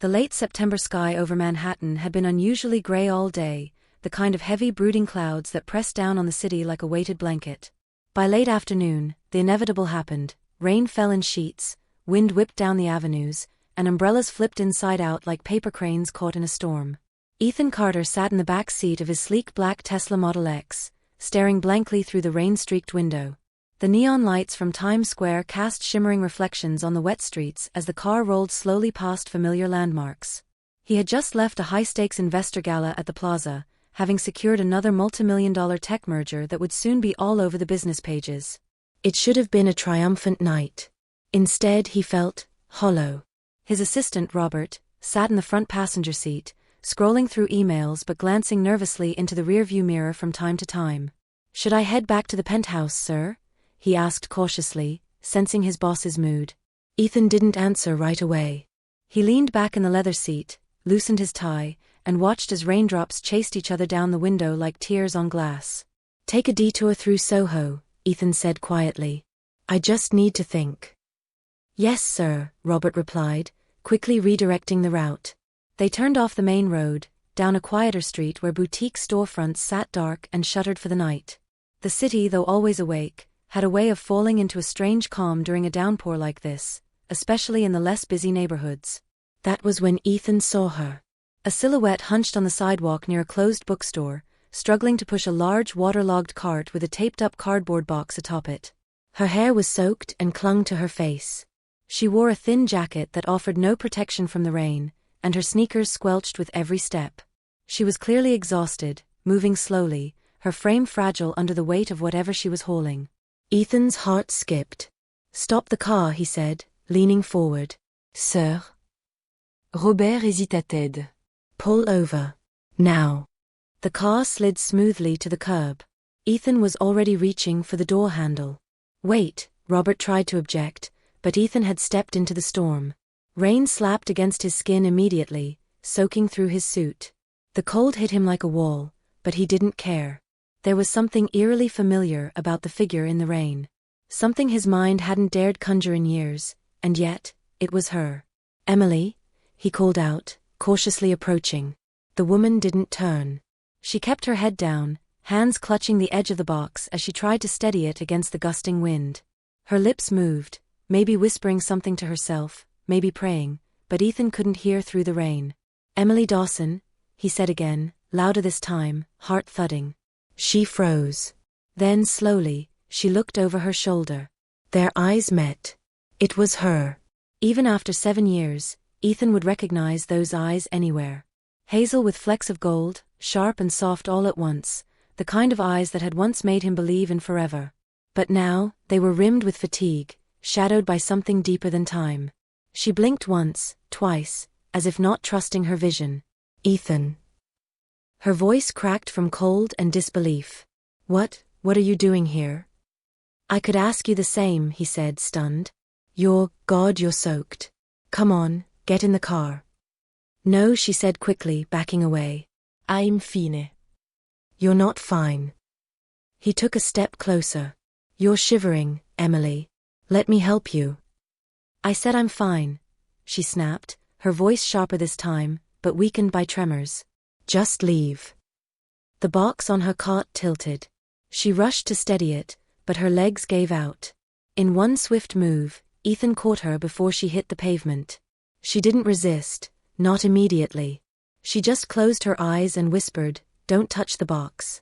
The late September sky over Manhattan had been unusually gray all day, the kind of heavy brooding clouds that pressed down on the city like a weighted blanket. By late afternoon, the inevitable happened. Rain fell in sheets, wind whipped down the avenues, and umbrellas flipped inside out like paper cranes caught in a storm. Ethan Carter sat in the back seat of his sleek black Tesla Model X, staring blankly through the rain-streaked window. The neon lights from Times Square cast shimmering reflections on the wet streets as the car rolled slowly past familiar landmarks. He had just left a high-stakes investor gala at the plaza, having secured another multi-million-dollar tech merger that would soon be all over the business pages. It should have been a triumphant night. Instead, he felt hollow. His assistant, Robert, sat in the front passenger seat, scrolling through emails but glancing nervously into the rearview mirror from time to time. "Should I head back to the penthouse, sir?" he asked cautiously, sensing his boss's mood. Ethan didn't answer right away. He leaned back in the leather seat, loosened his tie, and watched as raindrops chased each other down the window like tears on glass. "Take a detour through Soho," Ethan said quietly. "I just need to think." "Yes, sir," Robert replied, quickly redirecting the route. They turned off the main road, down a quieter street where boutique storefronts sat dark and shuttered for the night. The city, though always awake, had a way of falling into a strange calm during a downpour like this, especially in the less busy neighborhoods. That was when Ethan saw her. A silhouette hunched on the sidewalk near a closed bookstore, struggling to push a large waterlogged cart with a taped-up cardboard box atop it. Her hair was soaked and clung to her face. She wore a thin jacket that offered no protection from the rain, and her sneakers squelched with every step. She was clearly exhausted, moving slowly, her frame fragile under the weight of whatever she was hauling. Ethan's heart skipped. "Stop the car," he said, leaning forward. "Sir?" Robert hesitated. "Pull over. Now." The car slid smoothly to the curb. Ethan was already reaching for the door handle. "Wait," Robert tried to object, but Ethan had stepped into the storm. Rain slapped against his skin immediately, soaking through his suit. The cold hit him like a wall, but he didn't care. There was something eerily familiar about the figure in the rain. Something his mind hadn't dared conjure in years, and yet, it was her. "Emily," he called out, cautiously approaching. The woman didn't turn. She kept her head down, hands clutching the edge of the box as she tried to steady it against the gusting wind. Her lips moved, maybe whispering something to herself, maybe praying, but Ethan couldn't hear through the rain. "Emily Dawson," he said again, louder this time, heart thudding. She froze. Then, slowly, she looked over her shoulder. Their eyes met. It was her. Even after 7 years, Ethan would recognize those eyes anywhere. Hazel with flecks of gold, sharp and soft all at once, the kind of eyes that had once made him believe in forever. But now, they were rimmed with fatigue, shadowed by something deeper than time. She blinked once, twice, as if not trusting her vision. "Ethan." Her voice cracked from cold and disbelief. What are you doing here?" "I could ask you the same," he said, stunned. God, you're soaked. Come on, get in the car." "No," she said quickly, backing away. "I'm fine." "You're not fine." He took a step closer. "You're shivering, Emily. Let me help you." "I said I'm fine," she snapped, her voice sharper this time, but weakened by tremors. "Just leave." The box on her cart tilted. She rushed to steady it, but her legs gave out. In one swift move, Ethan caught her before she hit the pavement. She didn't resist, not immediately. She just closed her eyes and whispered, "Don't touch the box."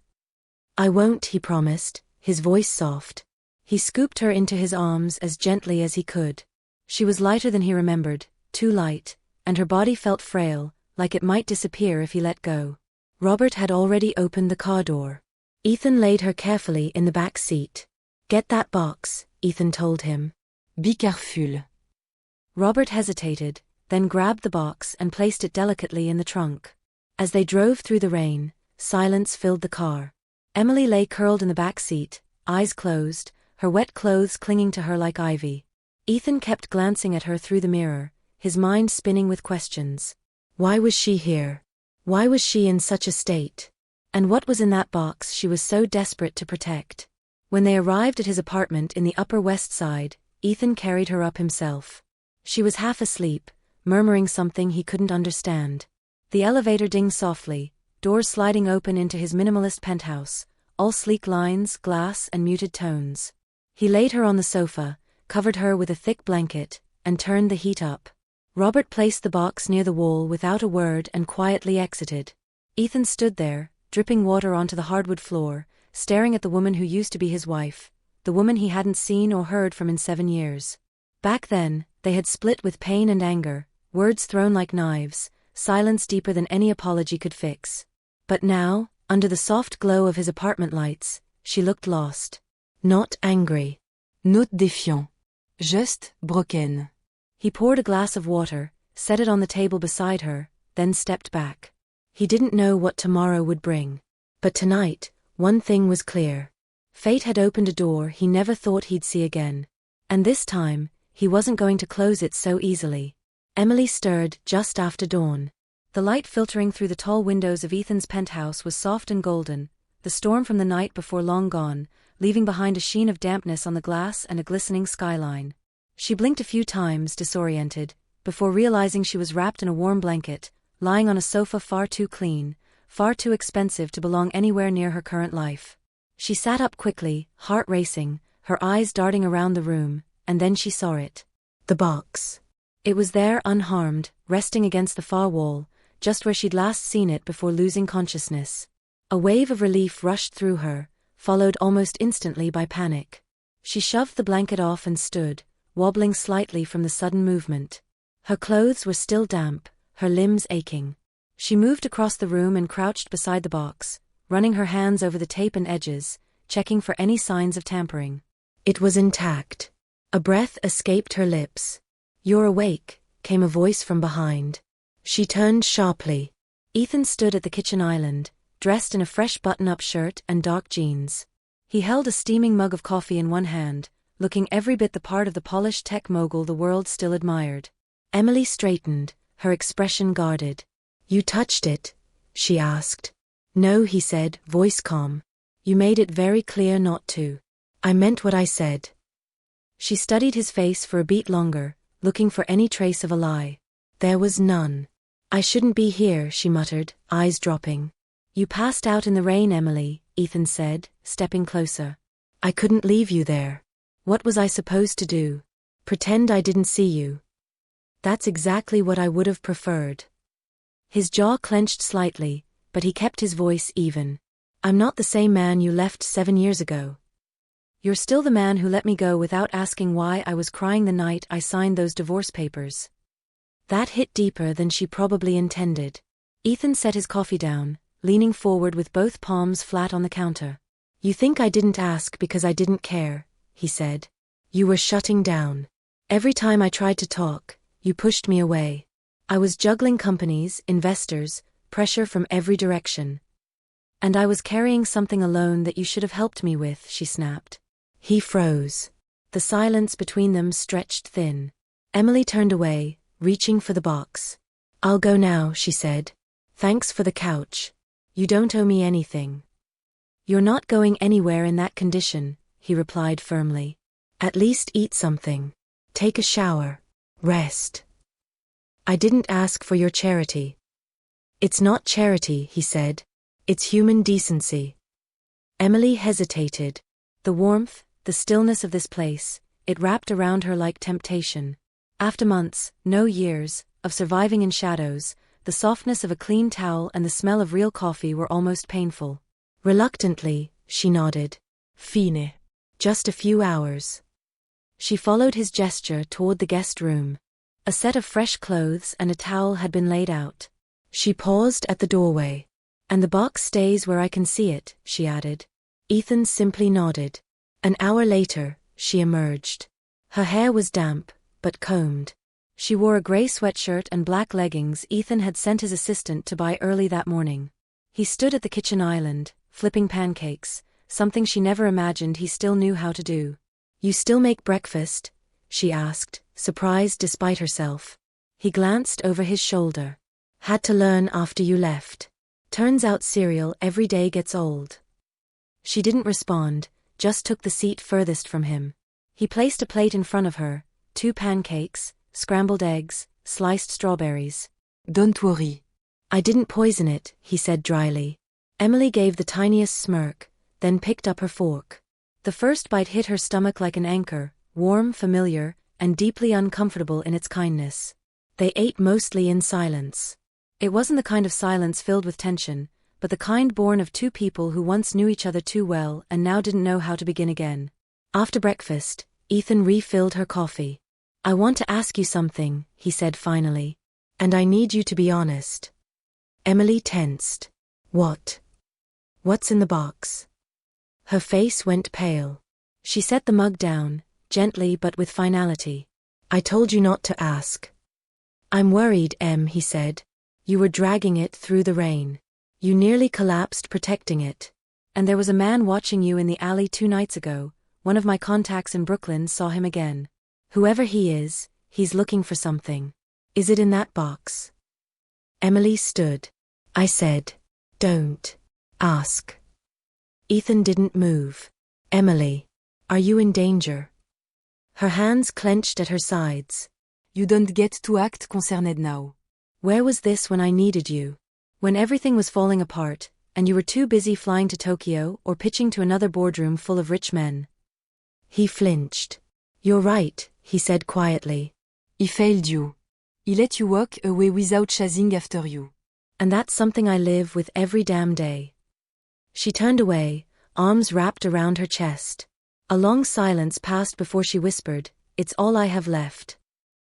"I won't," he promised, his voice soft. He scooped her into his arms as gently as he could. She was lighter than he remembered, too light, and her body felt frail, like it might disappear if he let go. Robert had already opened the car door. Ethan laid her carefully in the back seat. "Get that box," Ethan told him. "Be careful." Robert hesitated, then grabbed the box and placed it delicately in the trunk. As they drove through the rain, silence filled the car. Emily lay curled in the back seat, eyes closed, her wet clothes clinging to her like ivy. Ethan kept glancing at her through the mirror, his mind spinning with questions. Why was she here? Why was she in such a state? And what was in that box she was so desperate to protect? When they arrived at his apartment in the Upper West Side, Ethan carried her up himself. She was half asleep, murmuring something he couldn't understand. The elevator dinged softly, doors sliding open into his minimalist penthouse, all sleek lines, glass, and muted tones. He laid her on the sofa, covered her with a thick blanket, and turned the heat up. Robert placed the box near the wall without a word and quietly exited. Ethan stood there, dripping water onto the hardwood floor, staring at the woman who used to be his wife, the woman he hadn't seen or heard from in 7 years. Back then, they had split with pain and anger, words thrown like knives, silence deeper than any apology could fix. But now, under the soft glow of his apartment lights, she looked lost. Not angry. Not défiant. Just broken. He poured a glass of water, set it on the table beside her, then stepped back. He didn't know what tomorrow would bring. But tonight, one thing was clear. Fate had opened a door he never thought he'd see again. And this time, he wasn't going to close it so easily. Emily stirred just after dawn. The light filtering through the tall windows of Ethan's penthouse was soft and golden, the storm from the night before long gone, leaving behind a sheen of dampness on the glass and a glistening skyline. She blinked a few times, disoriented, before realizing she was wrapped in a warm blanket, lying on a sofa far too clean, far too expensive to belong anywhere near her current life. She sat up quickly, heart racing, her eyes darting around the room, and then she saw it. The box. It was there unharmed, resting against the far wall, just where she'd last seen it before losing consciousness. A wave of relief rushed through her, followed almost instantly by panic. She shoved the blanket off and stood, wobbling slightly from the sudden movement. Her clothes were still damp, her limbs aching. She moved across the room and crouched beside the box, running her hands over the tape and edges, checking for any signs of tampering. It was intact. A breath escaped her lips. "You're awake," came a voice from behind. She turned sharply. Ethan stood at the kitchen island, dressed in a fresh button-up shirt and dark jeans. He held a steaming mug of coffee in one hand, looking every bit the part of the polished tech mogul the world still admired. Emily straightened, her expression guarded. "You touched it?" she asked. "No," he said, voice calm. "You made it very clear not to." "I meant what I said." She studied his face for a beat longer, looking for any trace of a lie. There was none. "I shouldn't be here," she muttered, eyes dropping. "You passed out in the rain, Emily," Ethan said, stepping closer. "I couldn't leave you there." "What was I supposed to do? Pretend I didn't see you?" "That's exactly what I would have preferred." His jaw clenched slightly, but he kept his voice even. "I'm not the same man you left 7 years ago. You're still the man who let me go without asking why I was crying the night I signed those divorce papers." That hit deeper than she probably intended. Ethan set his coffee down, leaning forward with both palms flat on the counter. "You think I didn't ask because I didn't care," he said. "You were shutting down. Every time I tried to talk, you pushed me away. I was juggling companies, investors, pressure from every direction. And I was carrying something alone that you should have helped me with," she snapped. He froze. The silence between them stretched thin. Emily turned away, reaching for the box. "I'll go now," she said. "Thanks for the couch. You don't owe me anything." "You're not going anywhere in that condition," he replied firmly. "At least eat something. Take a shower. Rest." "I didn't ask for your charity." "It's not charity," he said. "It's human decency." Emily hesitated. The warmth, the stillness of this place, it wrapped around her like temptation. After months, no years, of surviving in shadows, the softness of a clean towel and the smell of real coffee were almost painful. Reluctantly, she nodded. "Fine. Just a few hours." She followed his gesture toward the guest room. A set of fresh clothes and a towel had been laid out. She paused at the doorway. "And the box stays where I can see it," she added. Ethan simply nodded. An hour later, she emerged. Her hair was damp, but combed. She wore a gray sweatshirt and black leggings Ethan had sent his assistant to buy early that morning. He stood at the kitchen island, flipping pancakes, something she never imagined he still knew how to do. "You still make breakfast?" she asked, surprised despite herself. He glanced over his shoulder. "Had to learn after you left. Turns out cereal every day gets old." She didn't respond, just took the seat furthest from him. He placed a plate in front of her, 2 pancakes, scrambled eggs, sliced strawberries. Don't worry. I didn't poison it, he said dryly. Emily gave the tiniest smirk, then picked up her fork. The first bite hit her stomach like an anchor, warm, familiar, and deeply uncomfortable in its kindness. They ate mostly in silence. It wasn't the kind of silence filled with tension, but the kind born of two people who once knew each other too well and now didn't know how to begin again. After breakfast, Ethan refilled her coffee. I want to ask you something, he said finally. And I need you to be honest. Emily tensed. What? What's in the box? Her face went pale. She set the mug down, gently but with finality. I told you not to ask. I'm worried, Em, he said. You were dragging it through the rain. You nearly collapsed protecting it. And there was a man watching you in the alley 2 nights ago. One of my contacts in Brooklyn saw him again. Whoever he is, he's looking for something. Is it in that box? Emily stood. I said, don't ask. Ethan didn't move. Emily, are you in danger? Her hands clenched at her sides. You don't get to act concerned now. Where was this when I needed you? When everything was falling apart, and you were too busy flying to Tokyo or pitching to another boardroom full of rich men. He flinched. You're right, he said quietly. He failed you. He let you walk away without chasing after you. And that's something I live with every damn day. She turned away, arms wrapped around her chest. A long silence passed before she whispered, It's all I have left.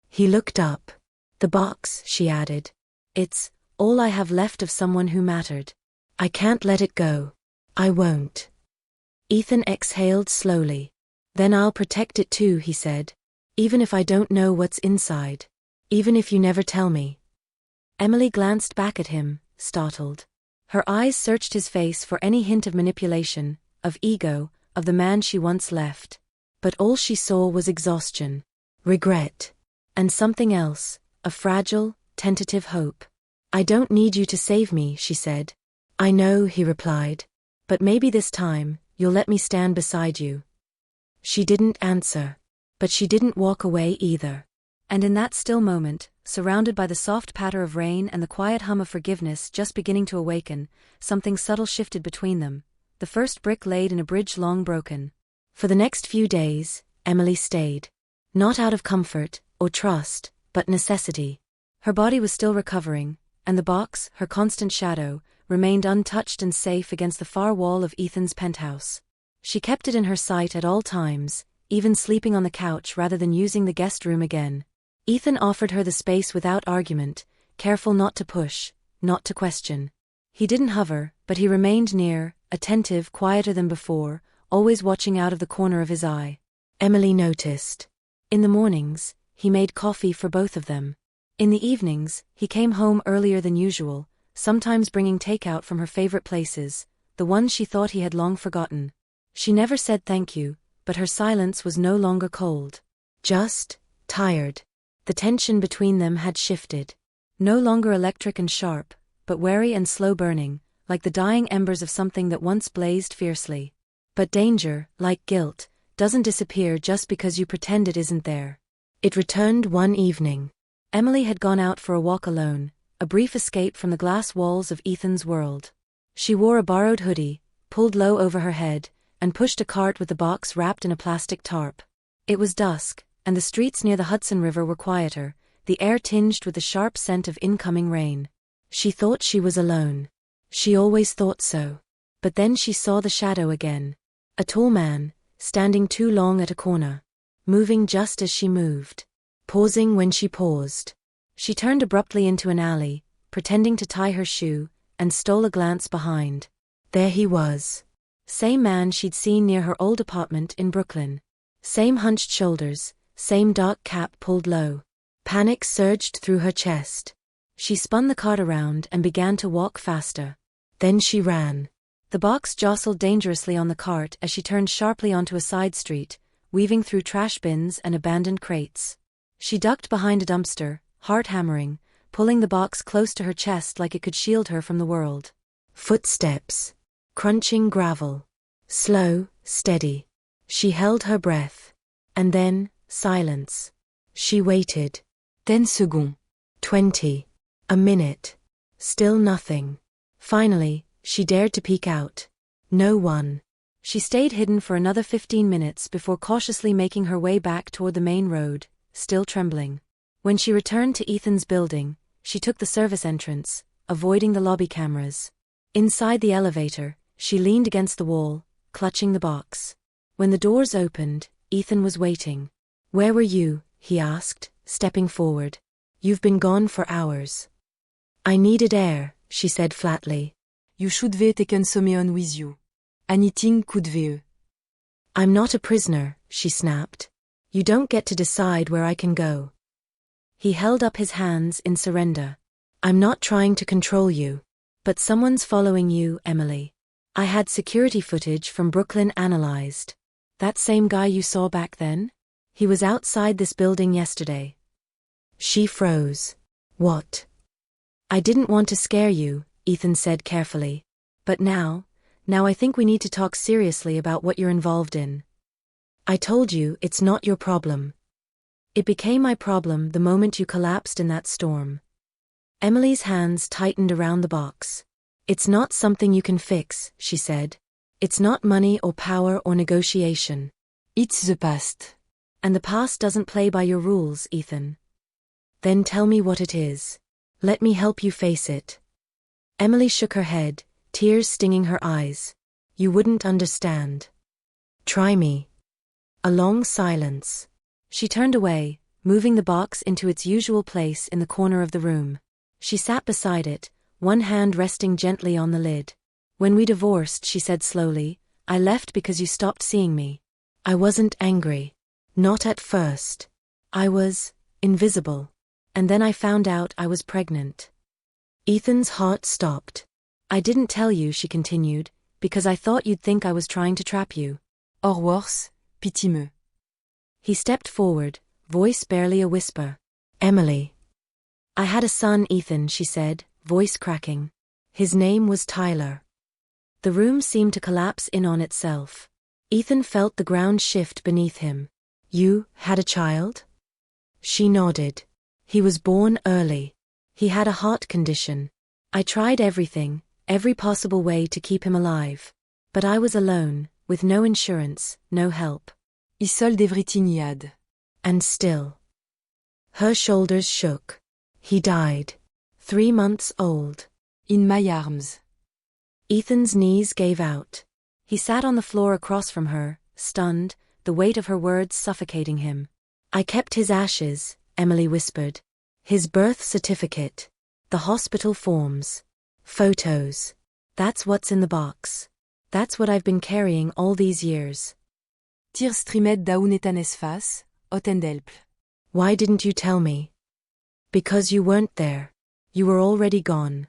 He looked up. The box, she added. It's all I have left of someone who mattered. I can't let it go. I won't. Ethan exhaled slowly. Then I'll protect it too, he said. Even if I don't know what's inside. Even if you never tell me. Emily glanced back at him, startled. Her eyes searched his face for any hint of manipulation, of ego, of the man she once left. But all she saw was exhaustion, regret, and something else, a fragile, tentative hope. I don't need you to save me, she said. I know, he replied. But maybe this time, you'll let me stand beside you. She didn't answer. But she didn't walk away either. And in that still moment, surrounded by the soft patter of rain and the quiet hum of forgiveness just beginning to awaken, something subtle shifted between them, the first brick laid in a bridge long broken. For the next few days, Emily stayed. Not out of comfort, or trust, but necessity. Her body was still recovering, and the box, her constant shadow, remained untouched and safe against the far wall of Ethan's penthouse. She kept it in her sight at all times, even sleeping on the couch rather than using the guest room again. Ethan offered her the space without argument, careful not to push, not to question. He didn't hover, but he remained near, attentive, quieter than before, always watching out of the corner of his eye. Emily noticed. In the mornings, he made coffee for both of them. In the evenings, he came home earlier than usual, sometimes bringing takeout from her favorite places, the ones she thought he had long forgotten. She never said thank you, but her silence was no longer cold. Just tired. The tension between them had shifted. No longer electric and sharp, but wary and slow-burning, like the dying embers of something that once blazed fiercely. But danger, like guilt, doesn't disappear just because you pretend it isn't there. It returned one evening. Emily had gone out for a walk alone, a brief escape from the glass walls of Ethan's world. She wore a borrowed hoodie, pulled low over her head, and pushed a cart with the box wrapped in a plastic tarp. It was dusk, and the streets near the Hudson River were quieter, the air tinged with the sharp scent of incoming rain. She thought she was alone. She always thought so. But then she saw the shadow again. A tall man, standing too long at a corner. Moving just as she moved. Pausing when she paused. She turned abruptly into an alley, pretending to tie her shoe, and stole a glance behind. There he was. Same man she'd seen near her old apartment in Brooklyn. Same hunched shoulders, same dark cap pulled low. Panic surged through her chest. She spun the cart around and began to walk faster. Then she ran. The box jostled dangerously on the cart as she turned sharply onto a side street, weaving through trash bins and abandoned crates. She ducked behind a dumpster, heart hammering, pulling the box close to her chest like it could shield her from the world. Footsteps. Crunching gravel. Slow, steady. She held her breath. And then, silence. She waited. 10 seconds. 20. A minute. Still nothing. Finally, she dared to peek out. No one. She stayed hidden for another 15 minutes before cautiously making her way back toward the main road, still trembling. When she returned to Ethan's building, she took the service entrance, avoiding the lobby cameras. Inside the elevator, she leaned against the wall, clutching the box. When the doors opened, Ethan was waiting. "Where were you?" he asked, stepping forward. "You've been gone for hours." "I needed air," she said flatly. You should have taken someone with you. Anything could be. "I'm not a prisoner," she snapped. "You don't get to decide where I can go." He held up his hands in surrender. "I'm not trying to control you. But someone's following you, Emily. I had security footage from Brooklyn analyzed. That same guy you saw back then? He was outside this building yesterday." She froze. "What?" "I didn't want to scare you," Ethan said carefully. "But now I think we need to talk seriously about what you're involved in. I told you it's not your problem. It became my problem the moment you collapsed in that storm." Emily's hands tightened around the box. "It's not something you can fix," she said. "It's not money or power or negotiation. It's the past. And the past doesn't play by your rules, Ethan." "Then tell me what it is. Let me help you face it." Emily shook her head, tears stinging her eyes. "You wouldn't understand." "Try me." A long silence. She turned away, moving the box into its usual place in the corner of the room. She sat beside it, one hand resting gently on the lid. "When we divorced," she said slowly, "I left because you stopped seeing me. I wasn't angry. Not at first. I was invisible. And then I found out I was pregnant." Ethan's heart stopped. "I didn't tell you," she continued, "because I thought you'd think I was trying to trap you." Or worse, pity me. He stepped forward, voice barely a whisper. "Emily." "I had a son, Ethan," she said, voice cracking. "His name was Tyler." The room seemed to collapse in on itself. Ethan felt the ground shift beneath him. "You had a child?" She nodded. "He was born early. He had a heart condition. I tried everything, every possible way to keep him alive. But I was alone, with no insurance, no help. He sold everything he had. And still." Her shoulders shook. "He died. 3 months old. In my arms." Ethan's knees gave out. He sat on the floor across from her, stunned, the weight of her words suffocating him. "I kept his ashes," Emily whispered. "His birth certificate. The hospital forms. Photos. That's what's in the box. That's what I've been carrying all these years." Tears streamed down Ethan's face, hot and help. "Why didn't you tell me?" "Because you weren't there. You were already gone."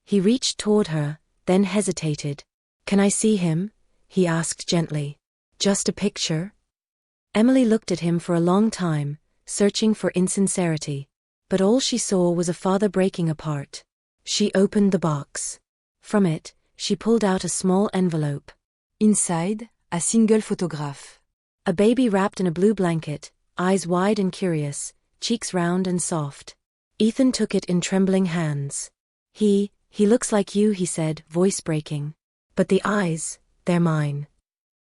He reached toward her, then hesitated. "Can I see him?" he asked gently. "Just a picture?" Emily looked at him for a long time, searching for insincerity. But all she saw was a father breaking apart. She opened the box. From it, she pulled out a small envelope. Inside, a single photograph. A baby wrapped in a blue blanket, eyes wide and curious, cheeks round and soft. Ethan took it in trembling hands. He looks like you," he said, voice breaking. "But the eyes, they're mine."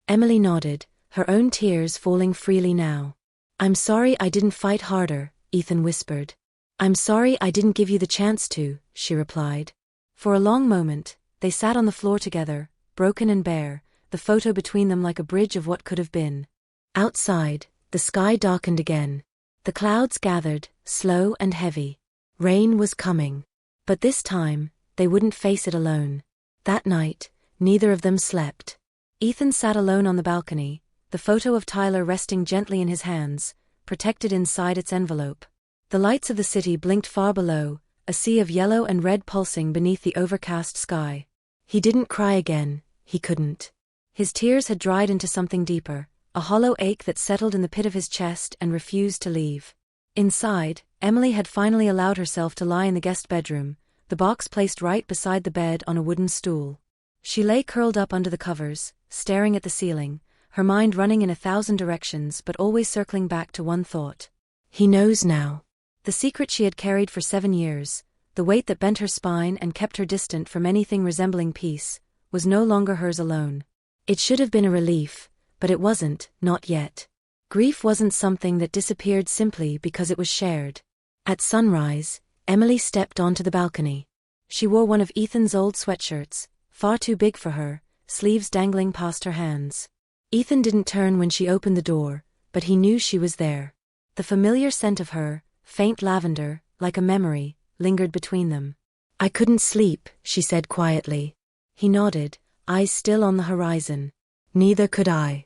Emily nodded, her own tears falling freely now. "I'm sorry I didn't fight harder," Ethan whispered. "I'm sorry I didn't give you the chance to," she replied. For a long moment, they sat on the floor together, broken and bare, the photo between them like a bridge of what could have been. Outside, the sky darkened again. The clouds gathered, slow and heavy. Rain was coming. But this time, they wouldn't face it alone. That night, neither of them slept. Ethan sat alone on the balcony, the photo of Tyler resting gently in his hands, protected inside its envelope. The lights of the city blinked far below, a sea of yellow and red pulsing beneath the overcast sky. He didn't cry again, he couldn't. His tears had dried into something deeper, a hollow ache that settled in the pit of his chest and refused to leave. Inside, Emily had finally allowed herself to lie in the guest bedroom, the box placed right beside the bed on a wooden stool. She lay curled up under the covers, staring at the ceiling, her mind running in 1,000 directions but always circling back to one thought. He knows now. The secret she had carried for 7 years, the weight that bent her spine and kept her distant from anything resembling peace, was no longer hers alone. It should have been a relief, but it wasn't, not yet. Grief wasn't something that disappeared simply because it was shared. At sunrise, Emily stepped onto the balcony. She wore one of Ethan's old sweatshirts, far too big for her, sleeves dangling past her hands. Ethan didn't turn when she opened the door, but he knew she was there. The familiar scent of her, faint lavender, like a memory, lingered between them. "I couldn't sleep," she said quietly. He nodded, eyes still on the horizon. "Neither could I."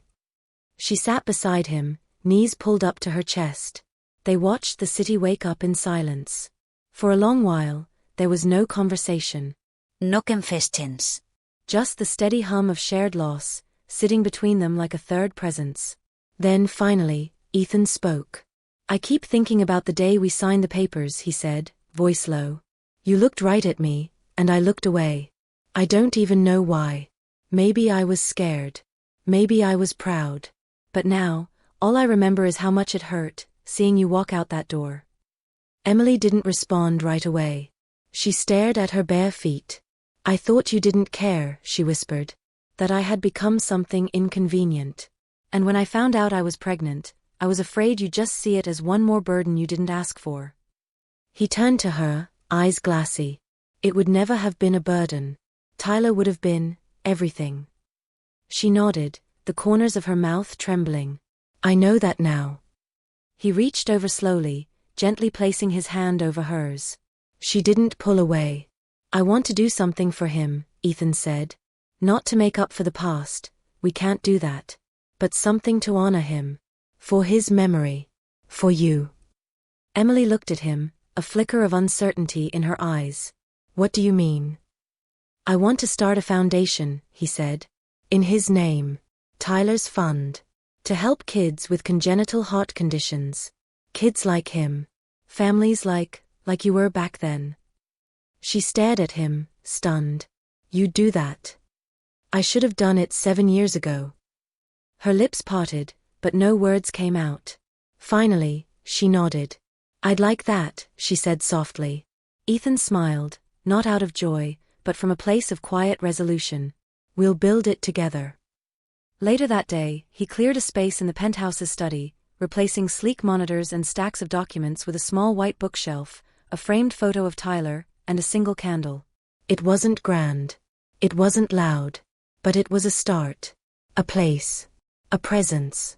She sat beside him, knees pulled up to her chest. They watched the city wake up in silence. For a long while, there was no conversation. No confessions. Just the steady hum of shared loss, sitting between them like a third presence. Then, finally, Ethan spoke. "I keep thinking about the day we signed the papers," he said, voice low. "You looked right at me, and I looked away. I don't even know why. Maybe I was scared. Maybe I was proud. But now, all I remember is how much it hurt, seeing you walk out that door." Emily didn't respond right away. She stared at her bare feet. "I thought you didn't care," she whispered. "That I had become something inconvenient. And when I found out I was pregnant, I was afraid you'd just see it as one more burden you didn't ask for." He turned to her, eyes glassy. "It would never have been a burden. Tyler would have been everything." She nodded, the corners of her mouth trembling. "I know that now." He reached over slowly, gently placing his hand over hers. She didn't pull away. "I want to do something for him," Ethan said. "Not to make up for the past, we can't do that. But something to honor him. For his memory. For you." Emily looked at him, a flicker of uncertainty in her eyes. "What do you mean?" "I want to start a foundation," he said. "In his name. Tyler's Fund. To help kids with congenital heart conditions. Kids like him. Families like you were back then." She stared at him, stunned. "You'd do that?" "I should have done it 7 years ago." Her lips parted, but no words came out. Finally, she nodded. "I'd like that," she said softly. Ethan smiled, not out of joy, but from a place of quiet resolution. "We'll build it together." Later that day, he cleared a space in the penthouse's study, replacing sleek monitors and stacks of documents with a small white bookshelf, a framed photo of Tyler, and a single candle. It wasn't grand. It wasn't loud. But it was a start. A place. A presence.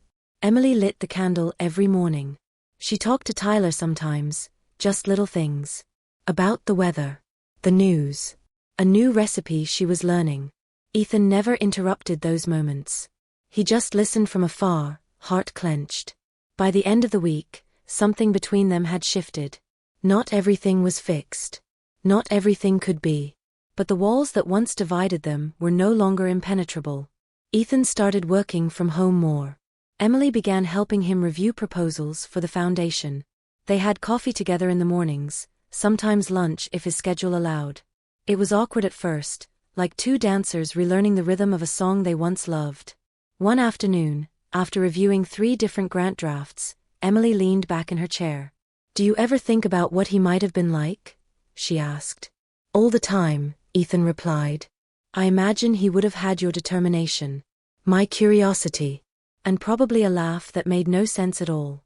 Emily lit the candle every morning. She talked to Tyler sometimes, just little things. About the weather. The news. A new recipe she was learning. Ethan never interrupted those moments. He just listened from afar, heart clenched. By the end of the week, something between them had shifted. Not everything was fixed. Not everything could be. But the walls that once divided them were no longer impenetrable. Ethan started working from home more. Emily began helping him review proposals for the foundation. They had coffee together in the mornings, sometimes lunch if his schedule allowed. It was awkward at first, like two dancers relearning the rhythm of a song they once loved. One afternoon, after reviewing 3 different grant drafts, Emily leaned back in her chair. "Do you ever think about what he might have been like?" she asked. "All the time," Ethan replied. "I imagine he would have had your determination. My curiosity. And probably a laugh that made no sense at all."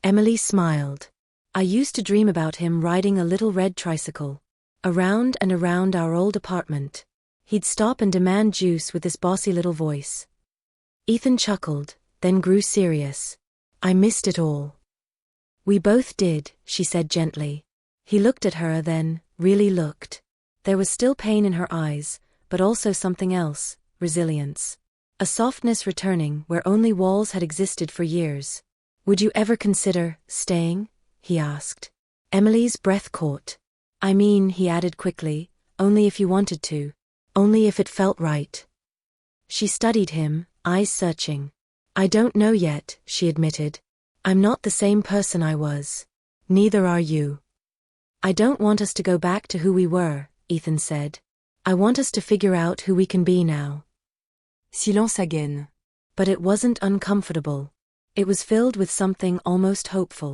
Emily smiled. "I used to dream about him riding a little red tricycle. Around and around our old apartment. He'd stop and demand juice with this bossy little voice." Ethan chuckled, then grew serious. "I missed it all." "We both did," she said gently. He looked at her then, really looked. There was still pain in her eyes, but also something else, resilience. A softness returning where only walls had existed for years. "Would you ever consider staying?" he asked. Emily's breath caught. "I mean," he added quickly, "only if you wanted to. Only if it felt right." She studied him, eyes searching. "I don't know yet," she admitted. "I'm not the same person I was. Neither are you." "I don't want us to go back to who we were," Ethan said. "I want us to figure out who we can be now." Silence again. But it wasn't uncomfortable. It was filled with something almost hopeful.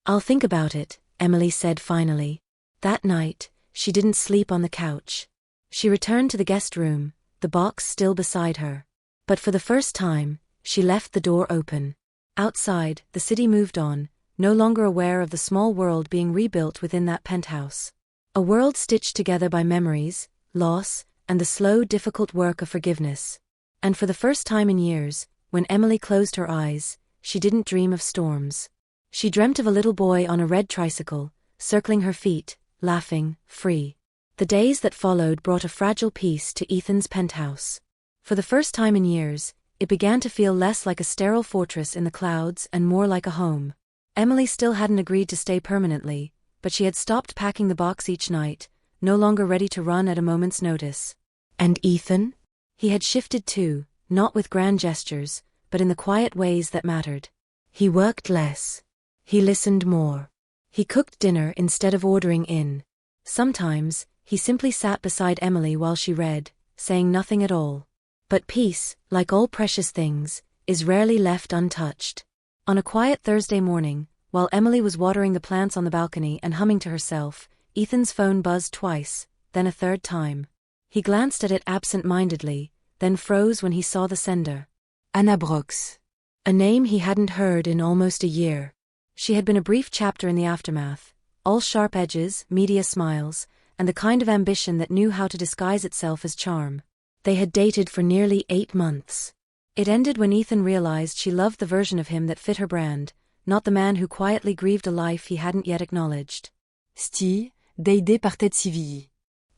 "I'll think about it," Emily said finally. That night, she didn't sleep on the couch. She returned to the guest room, the box still beside her. But for the first time, she left the door open. Outside, the city moved on, no longer aware of the small world being rebuilt within that penthouse. A world stitched together by memories, loss, and the slow, difficult work of forgiveness. And for the first time in years, when Emily closed her eyes, she didn't dream of storms. She dreamt of a little boy on a red tricycle, circling her feet, laughing, free. The days that followed brought a fragile peace to Ethan's penthouse. For the first time in years, it began to feel less like a sterile fortress in the clouds and more like a home. Emily still hadn't agreed to stay permanently, but she had stopped packing the box each night, no longer ready to run at a moment's notice. And Ethan? He had shifted too, not with grand gestures, but in the quiet ways that mattered. He worked less. He listened more. He cooked dinner instead of ordering in. Sometimes, he simply sat beside Emily while she read, saying nothing at all. But peace, like all precious things, is rarely left untouched. On a quiet Thursday morning, while Emily was watering the plants on the balcony and humming to herself, Ethan's phone buzzed twice, then a third time. He glanced at it absent-mindedly, then froze when he saw the sender. Anna Brox. A name he hadn't heard in almost a year. She had been a brief chapter in the aftermath, all sharp edges, media smiles, and the kind of ambition that knew how to disguise itself as charm. They had dated for nearly 8 months. It ended when Ethan realized she loved the version of him that fit her brand, not the man who quietly grieved a life he hadn't yet acknowledged. Sti, Deide partait si vie.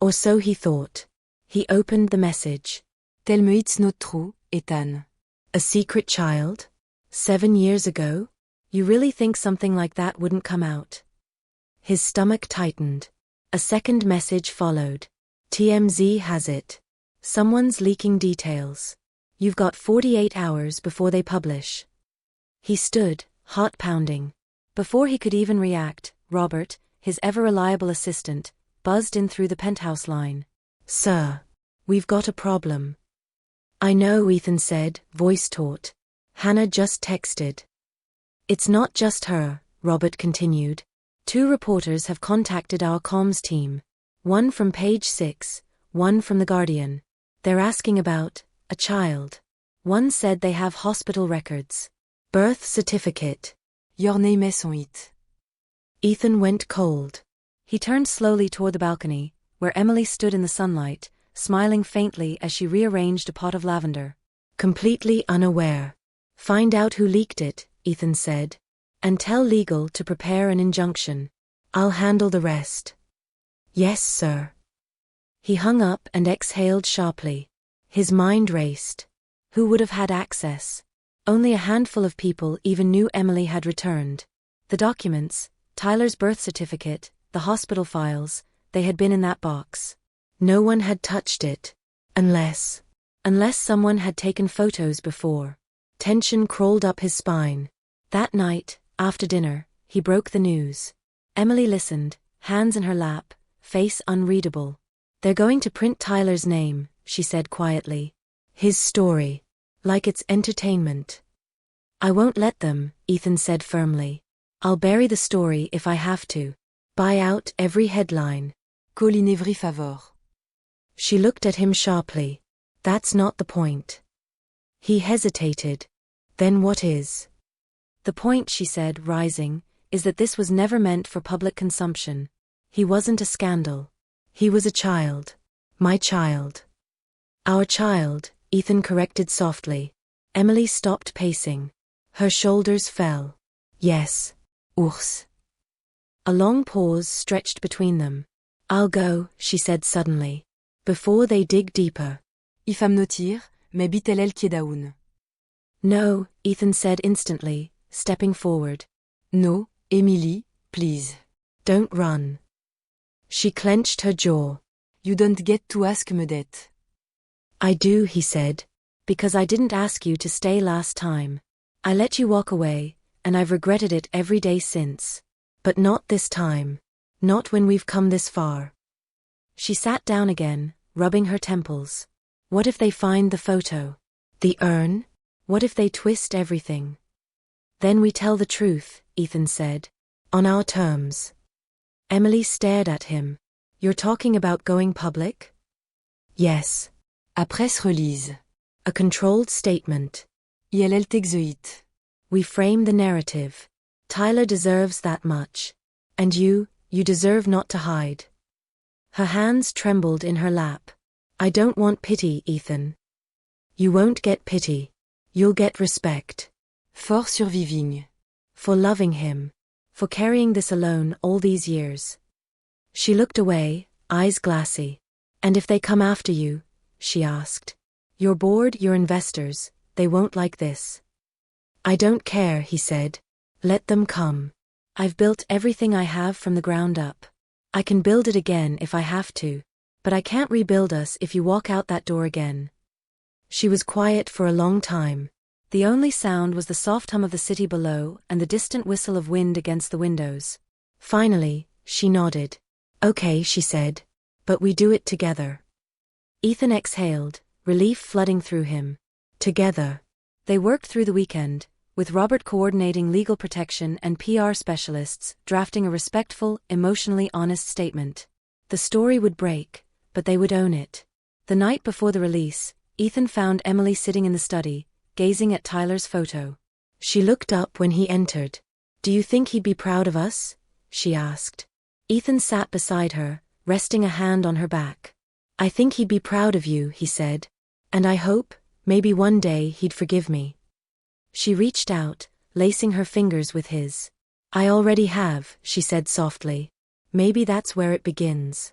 Or so he thought. He opened the message. Tel me it's not true, Ethan. A secret child? 7 years ago? You really think something like that wouldn't come out? His stomach tightened. A second message followed. TMZ has it. Someone's leaking details. You've got 48 hours before they publish. He stood, heart pounding. Before he could even react, Robert, his ever-reliable assistant, buzzed in through the penthouse line. Sir, we've got a problem. I know, Ethan said, voice taut. Hannah just texted. It's not just her, Robert continued. 2 reporters have contacted our comms team. One from Page 6, one from The Guardian. They're asking about a child. One said they have hospital records. Birth certificate. Your name is on it. Ethan went cold. He turned slowly toward the balcony, where Emily stood in the sunlight, smiling faintly as she rearranged a pot of lavender. Completely unaware. Find out who leaked it, Ethan said. And tell legal to prepare an injunction. I'll handle the rest. Yes, sir. He hung up and exhaled sharply. His mind raced. Who would have had access? Only a handful of people even knew Emily had returned. The documents, Tyler's birth certificate, the hospital files, they had been in that box. No one had touched it. Unless someone had taken photos before. Tension crawled up his spine. That night, after dinner, he broke the news. Emily listened, hands in her lap, face unreadable. They're going to print Tyler's name, she said quietly. His story. Like it's entertainment. I won't let them, Ethan said firmly. I'll bury the story if I have to. Buy out every headline. Call in every favor. She looked at him sharply. That's not the point. He hesitated. Then what is? The point, she said, rising, is that this was never meant for public consumption. He wasn't a scandal. He was a child. My child. Our child, Ethan corrected softly. Emily stopped pacing. Her shoulders fell. Yes. Ours. A long pause stretched between them. I'll go, she said suddenly. Before they dig deeper. Ifam notir, mais bit elle qui est down. No, Ethan said instantly, stepping forward. No, Emily, please. Don't run. She clenched her jaw. You don't get to ask me that. I do, he said. Because I didn't ask you to stay last time. I let you walk away, and I've regretted it every day since. But not this time. Not when we've come this far. She sat down again, rubbing her temples. What if they find the photo? The urn? What if they twist everything? Then we tell the truth, Ethan said. On our terms. Emily stared at him. You're talking about going public? Yes. À presse release. A controlled statement. ILL Texoit. We frame the narrative. Tyler deserves that much. And you deserve not to hide. Her hands trembled in her lap. I don't want pity, Ethan. You won't get pity. You'll get respect. For surviving. For loving him. For carrying this alone all these years. She looked away, eyes glassy. And if they come after you? She asked. Your board, your investors, they won't like this. I don't care, he said. Let them come. I've built everything I have from the ground up. I can build it again if I have to. But I can't rebuild us if you walk out that door again. She was quiet for a long time. The only sound was the soft hum of the city below and the distant whistle of wind against the windows. Finally, she nodded. Okay, she said. But we do it together. Ethan exhaled, relief flooding through him. Together. They worked through the weekend, with Robert coordinating legal protection and PR specialists drafting a respectful, emotionally honest statement. The story would break, but they would own it. The night before the release, Ethan found Emily sitting in the study, gazing at Tyler's photo. She looked up when he entered. Do you think he'd be proud of us? She asked. Ethan sat beside her, resting a hand on her back. I think he'd be proud of you, he said. And I hope, maybe one day he'd forgive me. She reached out, lacing her fingers with his. I already have, she said softly. Maybe that's where it begins.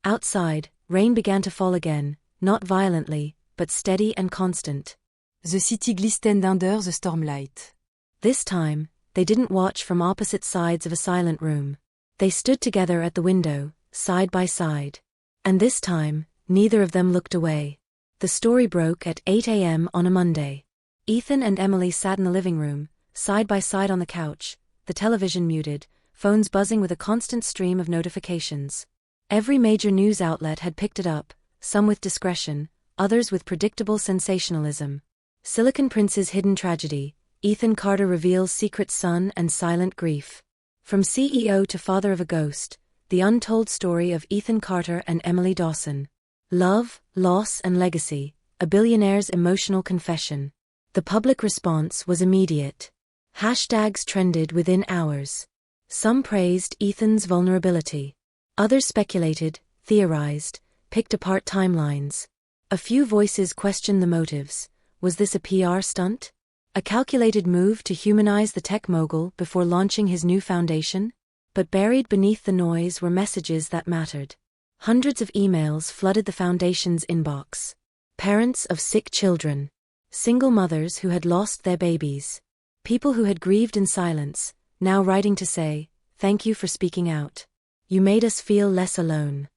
Outside, rain began to fall again, not violently, but steady and constant. The city glistened under the stormlight. This time, they didn't watch from opposite sides of a silent room. They stood together at the window, side by side. And this time, neither of them looked away. The story broke at 8 a.m. on a Monday. Ethan and Emily sat in the living room, side by side on the couch, the television muted, phones buzzing with a constant stream of notifications. Every major news outlet had picked it up, some with discretion, others with predictable sensationalism. Silicon Prince's hidden tragedy, Ethan Carter reveals secret son and silent grief. From CEO to father of a ghost, the untold story of Ethan Carter and Emily Dawson. Love, loss and legacy, a billionaire's emotional confession. The public response was immediate. Hashtags trended within hours. Some praised Ethan's vulnerability. Others speculated, theorized, picked apart timelines. A few voices questioned the motives. Was this a PR stunt? A calculated move to humanize the tech mogul before launching his new foundation? But buried beneath the noise were messages that mattered. Hundreds of emails flooded the foundation's inbox. Parents of sick children. Single mothers who had lost their babies. People who had grieved in silence, now writing to say, thank you for speaking out. You made us feel less alone.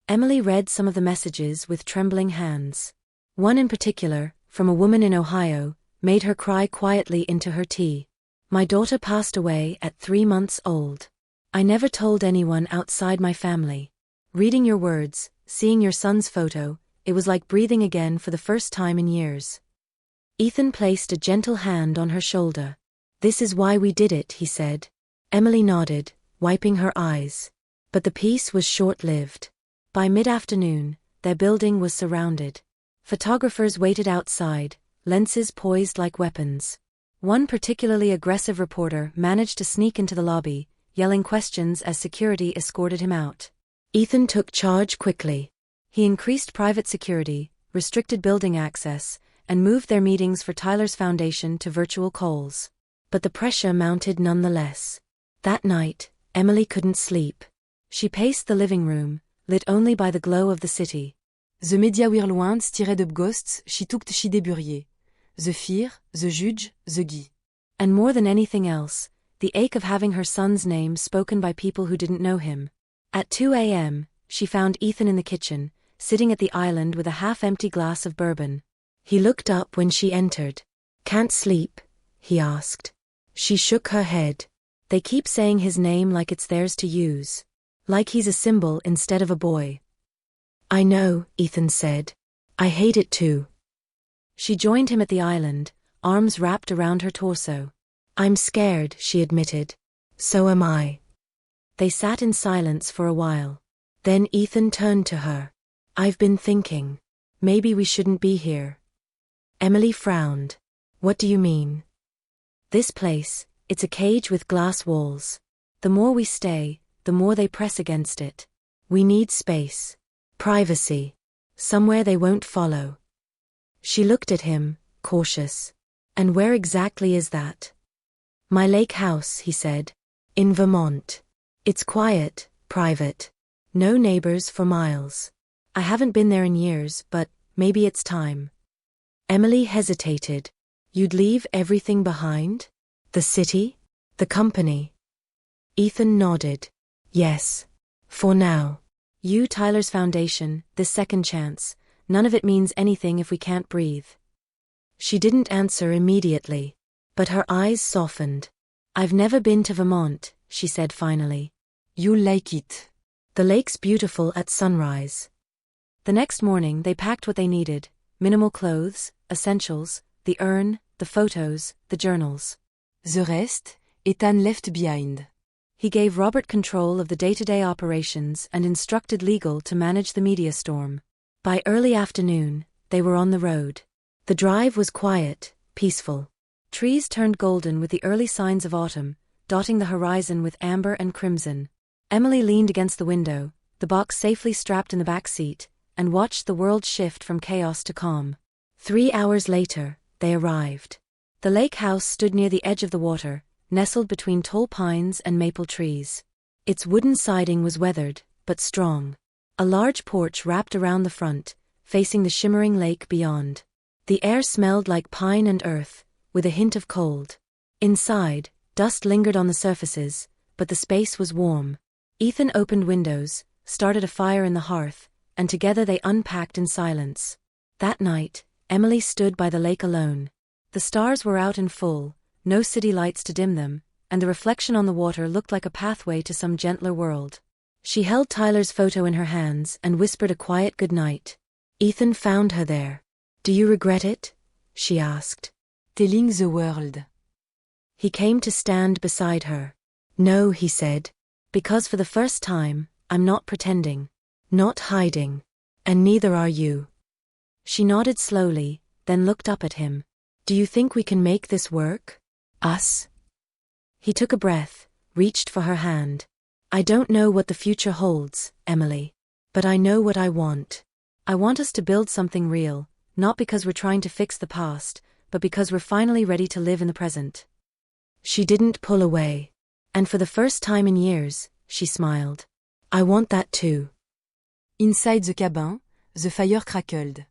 Emily read some of the messages with trembling hands. One in particular, from a woman in Ohio, made her cry quietly into her tea. My daughter passed away at 3 months old. I never told anyone outside my family. Reading your words, seeing your son's photo, it was like breathing again for the first time in years. Ethan placed a gentle hand on her shoulder. This is why we did it, he said. Emily nodded, wiping her eyes. But the peace was short-lived. By mid-afternoon, their building was surrounded. Photographers waited outside, lenses poised like weapons. One particularly aggressive reporter managed to sneak into the lobby, yelling questions as security escorted him out. Ethan took charge quickly. He increased private security, restricted building access, and moved their meetings for Tyler's foundation to virtual calls. But the pressure mounted nonetheless. That night, Emily couldn't sleep. She paced the living room, lit only by the glow of the city. The media were loin tirait de ghosts, she took she déburier. The fear, the judge, the guy. And more than anything else, the ache of having her son's name spoken by people who didn't know him. At 2 a.m., she found Ethan in the kitchen, sitting at the island with a half-empty glass of bourbon. He looked up when she entered. Can't sleep? He asked. She shook her head. They keep saying his name like it's theirs to use. Like he's a symbol instead of a boy. I know, Ethan said. I hate it too. She joined him at the island, arms wrapped around her torso. I'm scared, she admitted. So am I. They sat in silence for a while. Then Ethan turned to her. "I've been thinking. Maybe we shouldn't be here." Emily frowned. "What do you mean?" "This place, it's a cage with glass walls. The more we stay, the more they press against it. We need space. Privacy. Somewhere they won't follow." She looked at him, cautious. "And where exactly is that?" "My lake house," he said. "In Vermont. It's quiet, private. No neighbors for miles. I haven't been there in years, but maybe it's time." Emily hesitated. "You'd leave everything behind? The city? The company?" Ethan nodded. "Yes. For now. You, Tyler's foundation, this second chance, none of it means anything if we can't breathe." She didn't answer immediately, but her eyes softened. "I've never been to Vermont," she said finally. "You'll like it. The lake's beautiful at sunrise." The next morning they packed what they needed: minimal clothes, essentials, the urn, the photos, the journals. The rest, Ethan left behind. He gave Robert control of the day-to-day operations and instructed Legal to manage the media storm. By early afternoon, they were on the road. The drive was quiet, peaceful. Trees turned golden with the early signs of autumn, dotting the horizon with amber and crimson. Emily leaned against the window, the box safely strapped in the back seat, and watched the world shift from chaos to calm. 3 hours later, they arrived. The lake house stood near the edge of the water, nestled between tall pines and maple trees. Its wooden siding was weathered, but strong. A large porch wrapped around the front, facing the shimmering lake beyond. The air smelled like pine and earth, with a hint of cold. Inside, dust lingered on the surfaces, but the space was warm. Ethan opened windows, started a fire in the hearth, and together they unpacked in silence. That night, Emily stood by the lake alone. The stars were out in full, no city lights to dim them, and the reflection on the water looked like a pathway to some gentler world. She held Tyler's photo in her hands and whispered a quiet goodnight. Ethan found her there. "Do you regret it?" she asked. Telling the world. He came to stand beside her. "No," he said. "Because for the first time, I'm not pretending. Not hiding. And neither are you." She nodded slowly, then looked up at him. "Do you think we can make this work? Us?" He took a breath, reached for her hand. "I don't know what the future holds, Emily. But I know what I want. I want us to build something real, not because we're trying to fix the past, but because we're finally ready to live in the present." She didn't pull away. "And for the first time in years," she smiled. "I want that too." Inside the cabin, the fire crackled.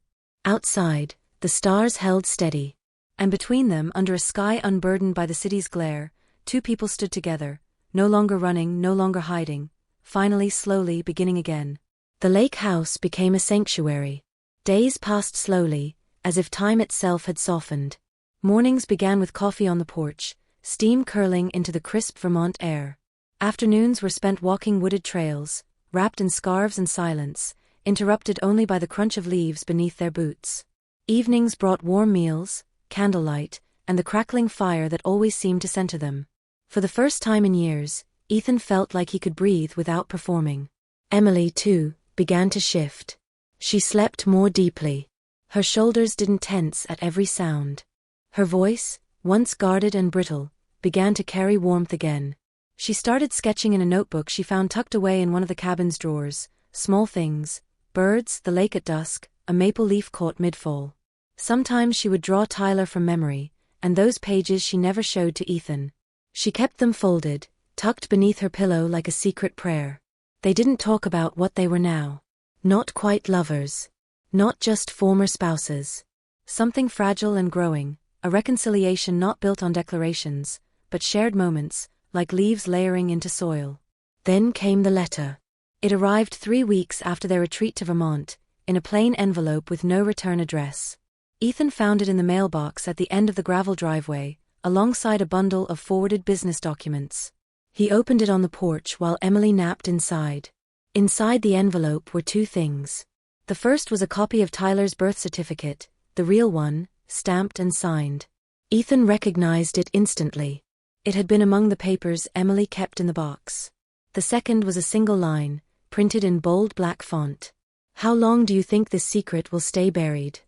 Outside, the stars held steady. And between them, under a sky unburdened by the city's glare, 2 people stood together, no longer running, no longer hiding, finally slowly beginning again. The lake house became a sanctuary. Days passed slowly, as if time itself had softened. Mornings began with coffee on the porch, steam curling into the crisp Vermont air. Afternoons were spent walking wooded trails, wrapped in scarves and silence, interrupted only by the crunch of leaves beneath their boots. Evenings brought warm meals, candlelight, and the crackling fire that always seemed to center them. For the first time in years, Ethan felt like he could breathe without performing. Emily, too, began to shift. She slept more deeply. Her shoulders didn't tense at every sound. Her voice, once guarded and brittle, began to carry warmth again. She started sketching in a notebook she found tucked away in one of the cabin's drawers, small things, birds, the lake at dusk, a maple leaf caught mid-fall. Sometimes she would draw Tyler from memory, and those pages she never showed to Ethan. She kept them folded, tucked beneath her pillow like a secret prayer. They didn't talk about what they were now. Not quite lovers. Not just former spouses. Something fragile and growing, a reconciliation not built on declarations, but shared moments, like leaves layering into soil. Then came the letter. It arrived 3 weeks after their retreat to Vermont, in a plain envelope with no return address. Ethan found it in the mailbox at the end of the gravel driveway, alongside a bundle of forwarded business documents. He opened it on the porch while Emily napped inside. Inside the envelope were 2 things. The first was a copy of Tyler's birth certificate, the real one, stamped and signed. Ethan recognized it instantly. It had been among the papers Emily kept in the box. The second was a single line, printed in bold black font. How long do you think this secret will stay buried?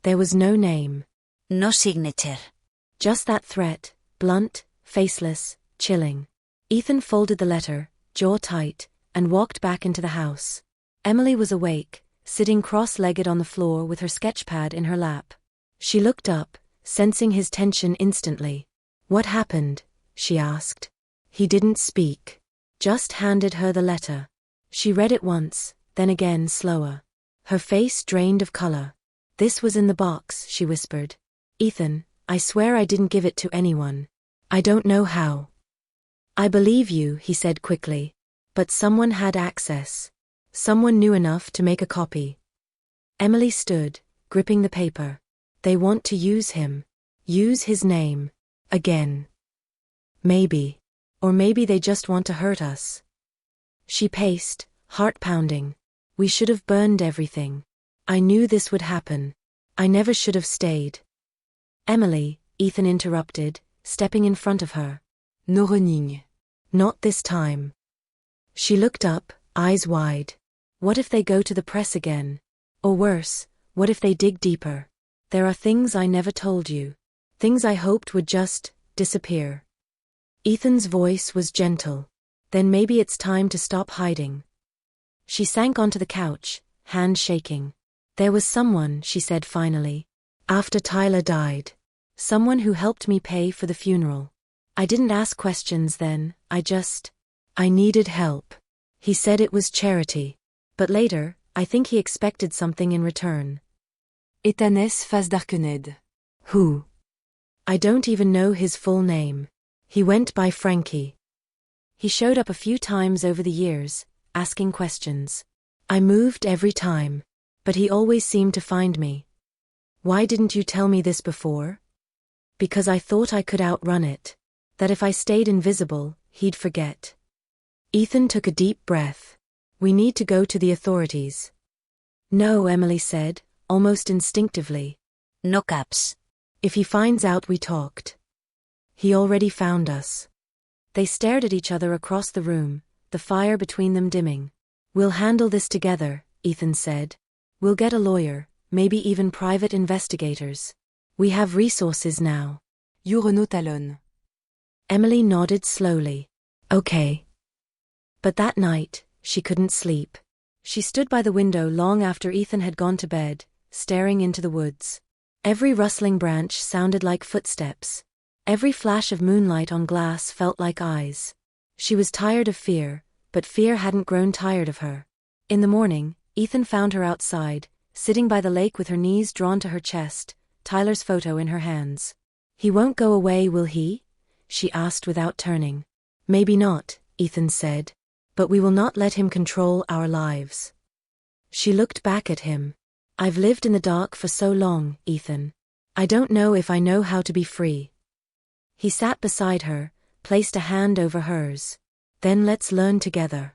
There was no name. No signature. Just that threat, blunt, faceless, chilling. Ethan folded the letter, jaw tight, and walked back into the house. Emily was awake, sitting cross-legged on the floor with her sketchpad in her lap. She looked up, sensing his tension instantly. What happened? She asked. He didn't speak. Just handed her the letter. She read it once, then again slower. Her face drained of color. This was in the box, she whispered. Ethan, I swear I didn't give it to anyone. I don't know how. I believe you, he said quickly. But someone had access. Someone knew enough to make a copy. Emily stood, gripping the paper. They want to use him. Use his name. Again. Maybe. Or maybe they just want to hurt us. She paced, heart pounding. We should have burned everything. I knew this would happen. I never should have stayed. Emily, Ethan interrupted, stepping in front of her. No running. Not this time. She looked up, eyes wide. What if they go to the press again? Or worse, what if they dig deeper? There are things I never told you. Things I hoped would just disappear. Ethan's voice was gentle. Then maybe it's time to stop hiding. She sank onto the couch, hand shaking. There was someone, she said finally. After Tyler died. Someone who helped me pay for the funeral. I didn't ask questions then, I needed help. He said it was charity. But later, I think he expected something in return. Étanès face d'Arkened. Who? I don't even know his full name. He went by Frankie. He showed up a few times over the years, asking questions. I moved every time. But he always seemed to find me. Why didn't you tell me this before? Because I thought I could outrun it. That if I stayed invisible, he'd forget. Ethan took a deep breath. We need to go to the authorities. No, Emily said, almost instinctively. No caps. If he finds out we talked. He already found us. They stared at each other across the room, the fire between them dimming. We'll handle this together, Ethan said. We'll get a lawyer, maybe even private investigators. We have resources now. You Renaud Talon. Emily nodded slowly. Okay. But that night, she couldn't sleep. She stood by the window long after Ethan had gone to bed, staring into the woods. Every rustling branch sounded like footsteps. Every flash of moonlight on glass felt like eyes. She was tired of fear, but fear hadn't grown tired of her. In the morning, Ethan found her outside, sitting by the lake with her knees drawn to her chest, Tyler's photo in her hands. He won't go away, will he? She asked without turning. Maybe not, Ethan said. But we will not let him control our lives. She looked back at him. I've lived in the dark for so long, Ethan. I don't know if I know how to be free. He sat beside her, placed a hand over hers. Then let's learn together.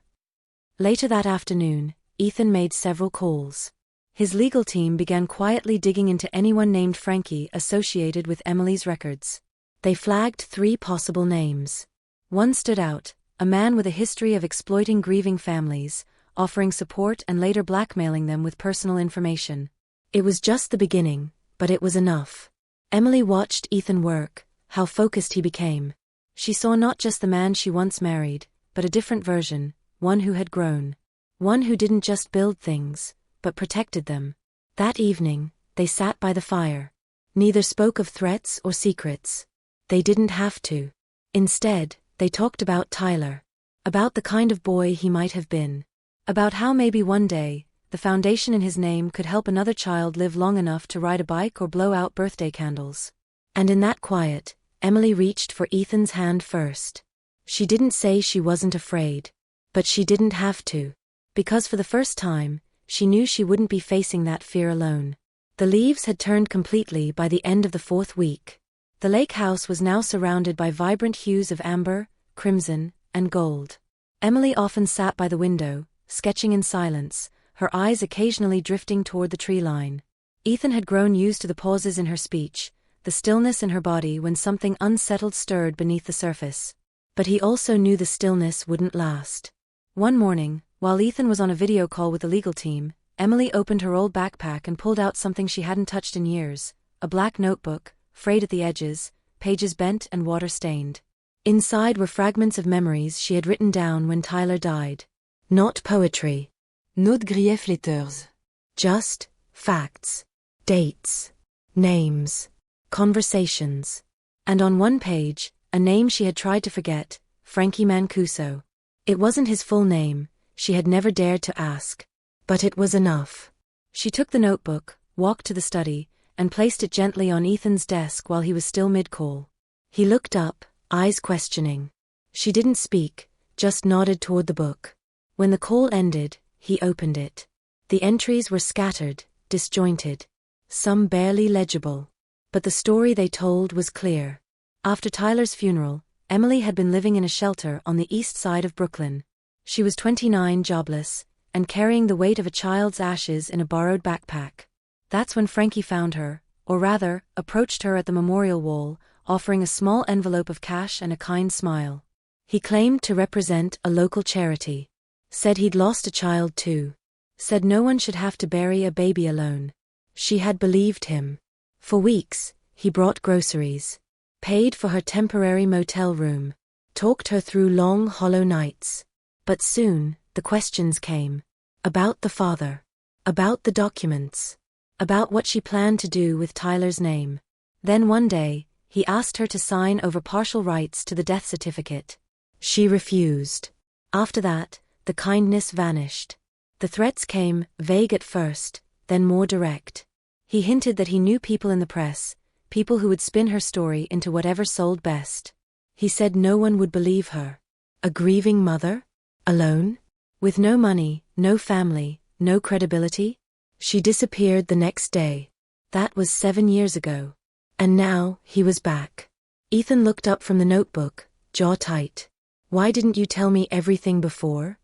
Later that afternoon, Ethan made several calls. His legal team began quietly digging into anyone named Frankie associated with Emily's records. They flagged 3 possible names. One stood out, a man with a history of exploiting grieving families, offering support and later blackmailing them with personal information. It was just the beginning, but it was enough. Emily watched Ethan work, how focused he became. She saw not just the man she once married, but a different version, one who had grown. One who didn't just build things, but protected them. That evening, they sat by the fire. Neither spoke of threats or secrets. They didn't have to. Instead, they talked about Tyler. About the kind of boy he might have been. About how maybe one day, the foundation in his name could help another child live long enough to ride a bike or blow out birthday candles. And in that quiet, Emily reached for Ethan's hand first. She didn't say she wasn't afraid. But she didn't have to. Because for the first time, she knew she wouldn't be facing that fear alone. The leaves had turned completely by the end of the 4th week. The lake house was now surrounded by vibrant hues of amber, crimson, and gold. Emily often sat by the window, sketching in silence, her eyes occasionally drifting toward the tree line. Ethan had grown used to the pauses in her speech, the stillness in her body when something unsettled stirred beneath the surface. But he also knew the stillness wouldn't last. One morning, while Ethan was on a video call with the legal team, Emily opened her old backpack and pulled out something she hadn't touched in years, a black notebook, frayed at the edges, pages bent and water-stained. Inside were fragments of memories she had written down when Tyler died. Not poetry. Not grief letters. Just facts. Dates. Names. Conversations. And on one page, a name she had tried to forget, Frankie Mancuso. It wasn't his full name, she had never dared to ask. But it was enough. She took the notebook, walked to the study, and placed it gently on Ethan's desk while he was still mid-call. He looked up, eyes questioning. She didn't speak, just nodded toward the book. When the call ended, he opened it. The entries were scattered, disjointed. Some barely legible. But the story they told was clear. After Tyler's funeral, Emily had been living in a shelter on the east side of Brooklyn. She was 29, jobless, and carrying the weight of a child's ashes in a borrowed backpack. That's when Frankie found her, or rather, approached her at the memorial wall, offering a small envelope of cash and a kind smile. He claimed to represent a local charity. Said he'd lost a child too. Said no one should have to bury a baby alone. She had believed him. For weeks, he brought groceries. Paid for her temporary motel room. Talked her through long, hollow nights. But soon, the questions came. About the father. About the documents. About what she planned to do with Tyler's name. Then one day, he asked her to sign over partial rights to the death certificate. She refused. After that, the kindness vanished. The threats came, vague at first, then more direct. He hinted that he knew people in the press, people who would spin her story into whatever sold best. He said no one would believe her. A grieving mother? Alone? With no money, no family, no credibility? She disappeared the next day. That was 7 years ago. And now, he was back. Ethan looked up from the notebook, jaw tight. Why didn't you tell me everything before?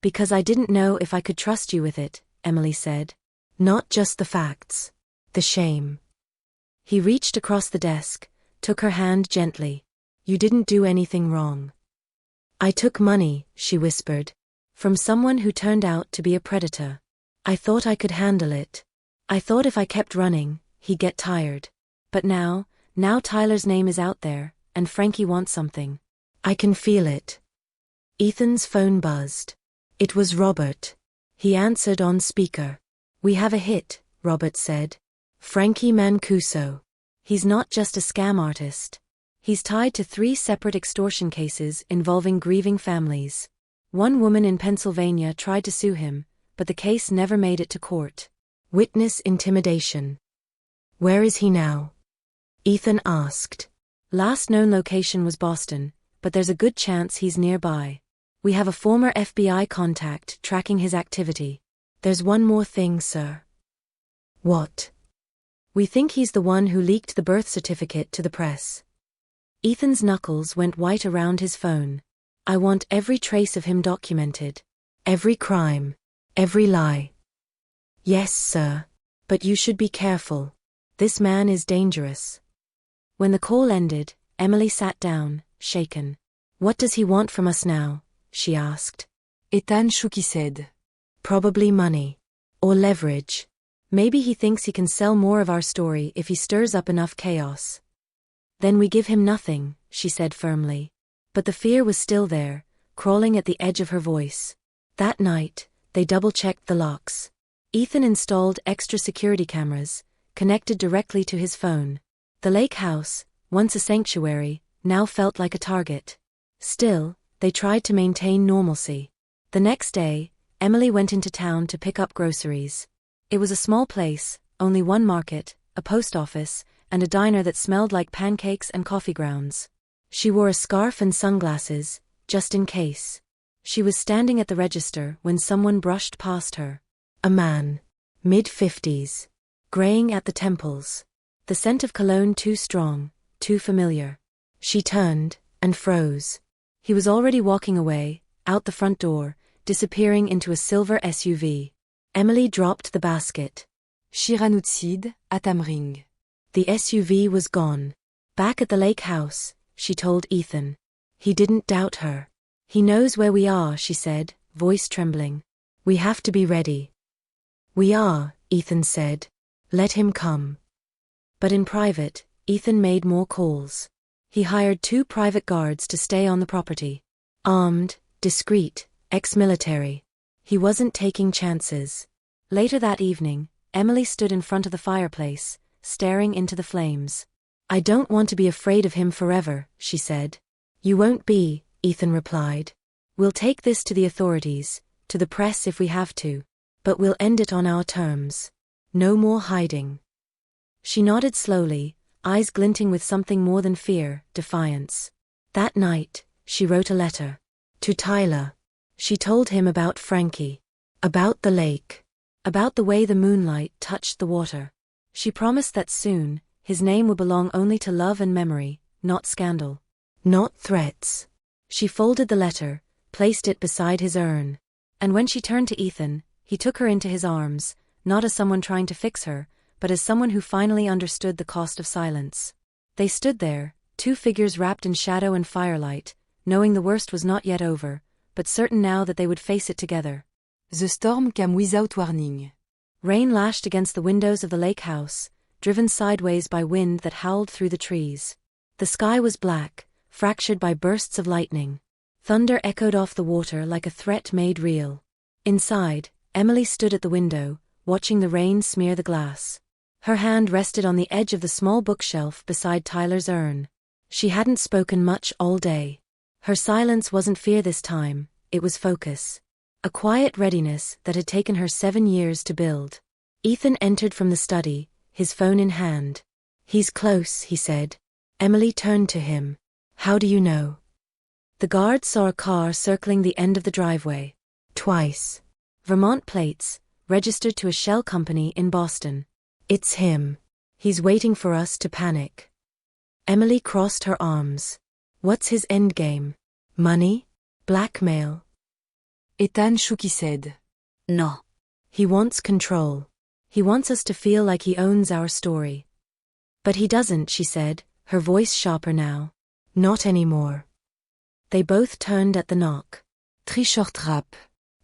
Because I didn't know if I could trust you with it, Emily said. Not just the facts. The shame. He reached across the desk, took her hand gently. You didn't do anything wrong. I took money, she whispered. From someone who turned out to be a predator. I thought I could handle it. I thought if I kept running, he'd get tired. But now Tyler's name is out there, and Frankie wants something. I can feel it. Ethan's phone buzzed. It was Robert. He answered on speaker. We have a hit, Robert said. Frankie Mancuso. He's not just a scam artist. He's tied to 3 separate extortion cases involving grieving families. One woman in Pennsylvania tried to sue him, but the case never made it to court. Witness intimidation. Where is he now? Ethan asked. Last known location was Boston, but there's a good chance he's nearby. We have a former FBI contact tracking his activity. There's one more thing, sir. What? We think he's the one who leaked the birth certificate to the press. Ethan's knuckles went white around his phone. I want every trace of him documented. Every crime. Every lie. Yes, sir. But you should be careful. This man is dangerous. When the call ended, Emily sat down, shaken. What does he want from us now? She asked. Ethan shook his head. Probably money. Or leverage. Maybe he thinks he can sell more of our story if he stirs up enough chaos. Then we give him nothing, she said firmly. But the fear was still there, crawling at the edge of her voice. That night, they double-checked the locks. Ethan installed extra security cameras, connected directly to his phone. The lake house, once a sanctuary, now felt like a target. Still, they tried to maintain normalcy. The next day, Emily went into town to pick up groceries. It was a small place, only one market, a post office, and a diner that smelled like pancakes and coffee grounds. She wore a scarf and sunglasses, just in case. She was standing at the register when someone brushed past her. A man. Mid-50s. Graying at the temples. The scent of cologne too strong, too familiar. She turned, and froze. He was already walking away, out the front door, disappearing into a silver SUV. Emily dropped the basket. Shiranutsid, Atamring. The SUV was gone. Back at the lake house, she told Ethan. He didn't doubt her. He knows where we are, she said, voice trembling. We have to be ready. We are, Ethan said. Let him come. But in private, Ethan made more calls. He hired 2 private guards to stay on the property. Armed, discreet, ex-military. He wasn't taking chances. Later that evening, Emily stood in front of the fireplace, staring into the flames. I don't want to be afraid of him forever, she said. You won't be, Ethan replied. We'll take this to the authorities, to the press if we have to. But we'll end it on our terms. No more hiding. She nodded slowly, eyes glinting with something more than fear, defiance. That night, she wrote a letter. To Tyler. She told him about Frankie. About the lake. About the way the moonlight touched the water. She promised that soon, his name would belong only to love and memory, not scandal. Not threats. She folded the letter, placed it beside his urn. And when she turned to Ethan, he took her into his arms, not as someone trying to fix her, but as someone who finally understood the cost of silence. They stood there, 2 figures wrapped in shadow and firelight, knowing the worst was not yet over, but certain now that they would face it together. The storm came without warning. Rain lashed against the windows of the lake house, driven sideways by wind that howled through the trees. The sky was black, fractured by bursts of lightning. Thunder echoed off the water like a threat made real. Inside, Emily stood at the window, watching the rain smear the glass. Her hand rested on the edge of the small bookshelf beside Tyler's urn. She hadn't spoken much all day. Her silence wasn't fear this time, it was focus. A quiet readiness that had taken her 7 years to build. Ethan entered from the study, his phone in hand. He's close, he said. Emily turned to him. How do you know? The guard saw a car circling the end of the driveway. Twice. Vermont plates, registered to a shell company in Boston. It's him. He's waiting for us to panic. Emily crossed her arms. What's his endgame? Money? Blackmail? Ethan shook his head. No. He wants control. He wants us to feel like he owns our story. But he doesn't, she said, her voice sharper now. Not anymore. They both turned at the knock. Tricheur trap.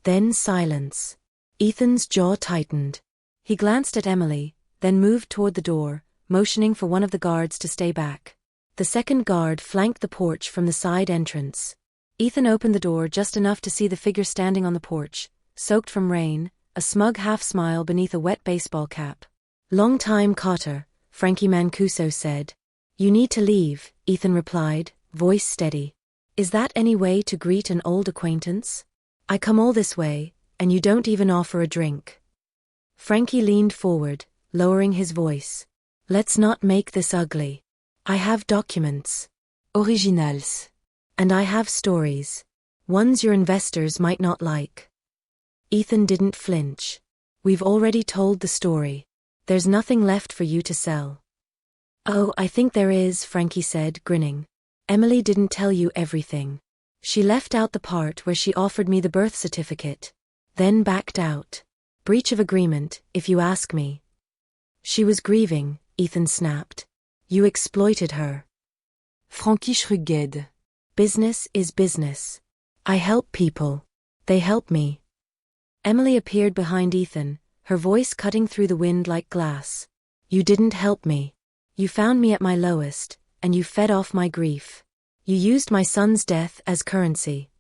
Then silence. Ethan's jaw tightened. He glanced at Emily, then moved toward the door, motioning for one of the guards to stay back. The second guard flanked the porch from the side entrance. Ethan opened the door just enough to see the figure standing on the porch, soaked from rain, a smug half-smile beneath a wet baseball cap. Long time Carter, Frankie Mancuso said. You need to leave, Ethan replied, voice steady. Is that any way to greet an old acquaintance? I come all this way, and you don't even offer a drink. Frankie leaned forward, lowering his voice. Let's not make this ugly. I have documents. Originals. And I have stories. Ones your investors might not like. Ethan didn't flinch. We've already told the story. There's nothing left for you to sell. Oh, I think there is, Frankie said, grinning. Emily didn't tell you everything. She left out the part where she offered me the birth certificate. Then backed out. Breach of agreement, if you ask me. She was grieving, Ethan snapped. You exploited her. Frankie shrugged. Business is business. I help people. They help me. Emily appeared behind Ethan, her voice cutting through the wind like glass. You didn't help me. You found me at my lowest, and you fed off my grief. You used my son's death as currency.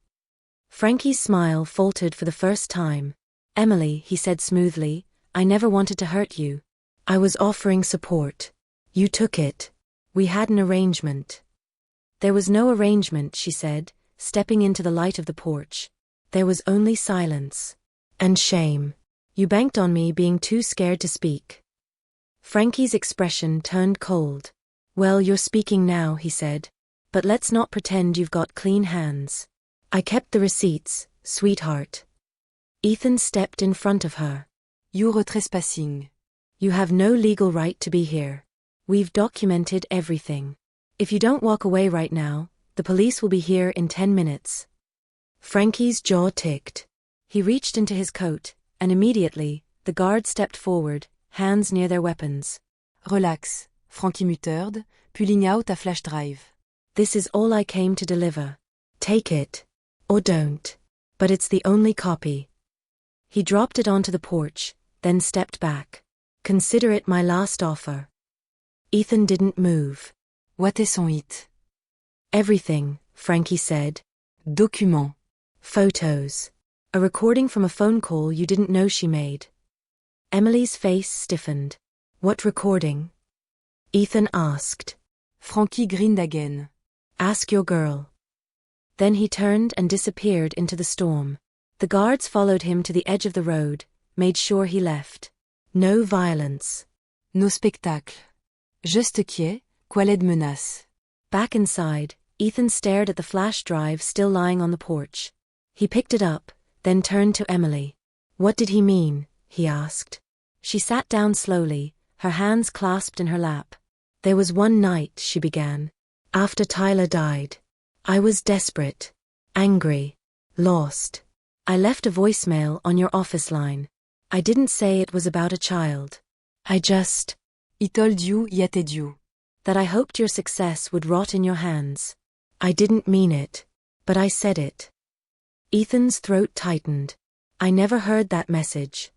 Frankie's smile faltered for the first time. Emily, he said smoothly, I never wanted to hurt you. I was offering support. You took it. We had an arrangement. There was no arrangement, she said, stepping into the light of the porch. There was only silence. And shame. You banked on me being too scared to speak. Frankie's expression turned cold. Well, you're speaking now, he said. But let's not pretend you've got clean hands. I kept the receipts, sweetheart. Ethan stepped in front of her. You're trespassing. You have no legal right to be here. We've documented everything. If you don't walk away right now, the police will be here in 10 minutes. Frankie's jaw ticked. He reached into his coat, and immediately, the guard stepped forward, hands near their weapons. Relax, Frankie muttered, pulling out a flash drive. This is all I came to deliver. Take it. Or don't. But it's the only copy. He dropped it onto the porch, then stepped back. Consider it my last offer. Ethan didn't move. What est son hit? Everything, Frankie said. Document. Photos. A recording from a phone call you didn't know she made. Emily's face stiffened. What recording? Ethan asked. Frankie grinned again. Ask your girl. Then he turned and disappeared into the storm. The guards followed him to the edge of the road, made sure he left. No violence. No spectacle. Juste quiet, quelle menace. Back inside, Ethan stared at the flash drive still lying on the porch. He picked it up, then turned to Emily. What did he mean? He asked. She sat down slowly, her hands clasped in her lap. There was one night, she began. After Tyler died. I was desperate. Angry. Lost. I left a voicemail on your office line. I didn't say it was about a child. I just... He told you yet et you. That I hoped your success would rot in your hands. I didn't mean it. But I said it. Ethan's throat tightened. I never heard that message.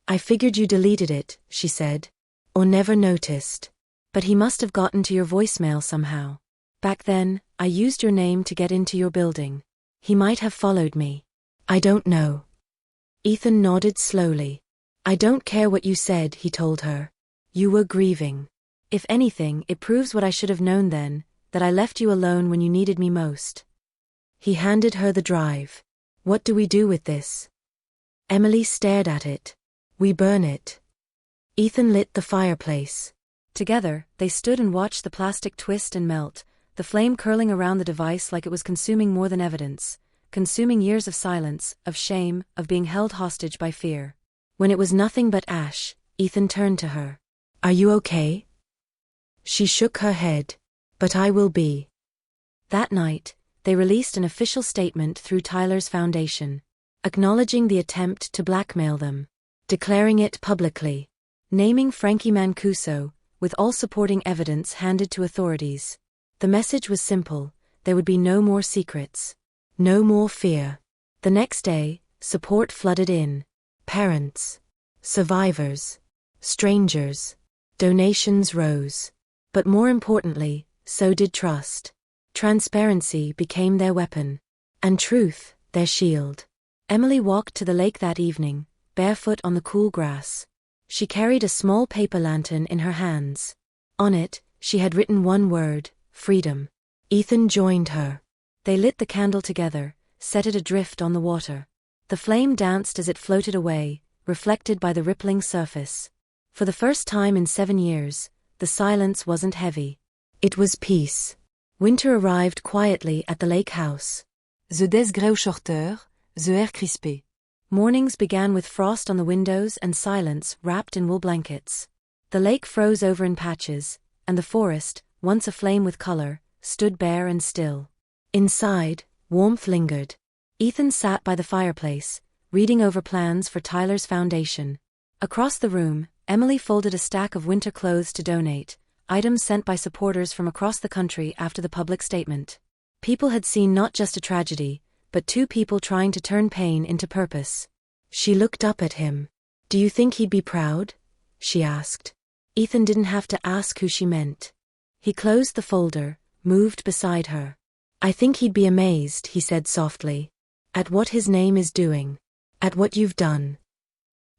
I figured you deleted it, she said. Or never noticed. But he must have gotten to your voicemail somehow. Back then, I used your name to get into your building. He might have followed me. I don't know. Ethan nodded slowly. I don't care what you said, he told her. You were grieving. If anything, it proves what I should have known then, that I left you alone when you needed me most. He handed her the drive. What do we do with this? Emily stared at it. We burn it. Ethan lit the fireplace. Together, they stood and watched the plastic twist and melt, the flame curling around the device like it was consuming more than evidence, consuming years of silence, of shame, of being held hostage by fear. When it was nothing but ash, Ethan turned to her. Are you okay? She shook her head. But I will be. That night, they released an official statement through Tyler's foundation, acknowledging the attempt to blackmail them, declaring it publicly, naming Frankie Mancuso, with all supporting evidence handed to authorities. The message was simple: there would be no more secrets. No more fear. The next day, support flooded in. Parents. Survivors. Strangers. Donations rose. But more importantly, so did trust. Transparency became their weapon. And truth, their shield. Emily walked to the lake that evening, barefoot on the cool grass. She carried a small paper lantern in her hands. On it, she had written one word: freedom. Ethan joined her. They lit the candle together, set it adrift on the water. The flame danced as it floated away, reflected by the rippling surface. For the first time in 7 years, the silence wasn't heavy. It was peace. Winter arrived quietly at the lake house. The des greu shorter, the air crispé. Mornings began with frost on the windows and silence wrapped in wool blankets. The lake froze over in patches, and the forest, once aflame with color, stood bare and still. Inside, warmth lingered. Ethan sat by the fireplace, reading over plans for Tyler's foundation. Across the room, Emily folded a stack of winter clothes to donate, items sent by supporters from across the country after the public statement. People had seen not just a tragedy, but two people trying to turn pain into purpose. She looked up at him. Do you think he'd be proud? She asked. Ethan didn't have to ask who she meant. He closed the folder, moved beside her. I think he'd be amazed, he said softly. At what his name is doing. At what you've done.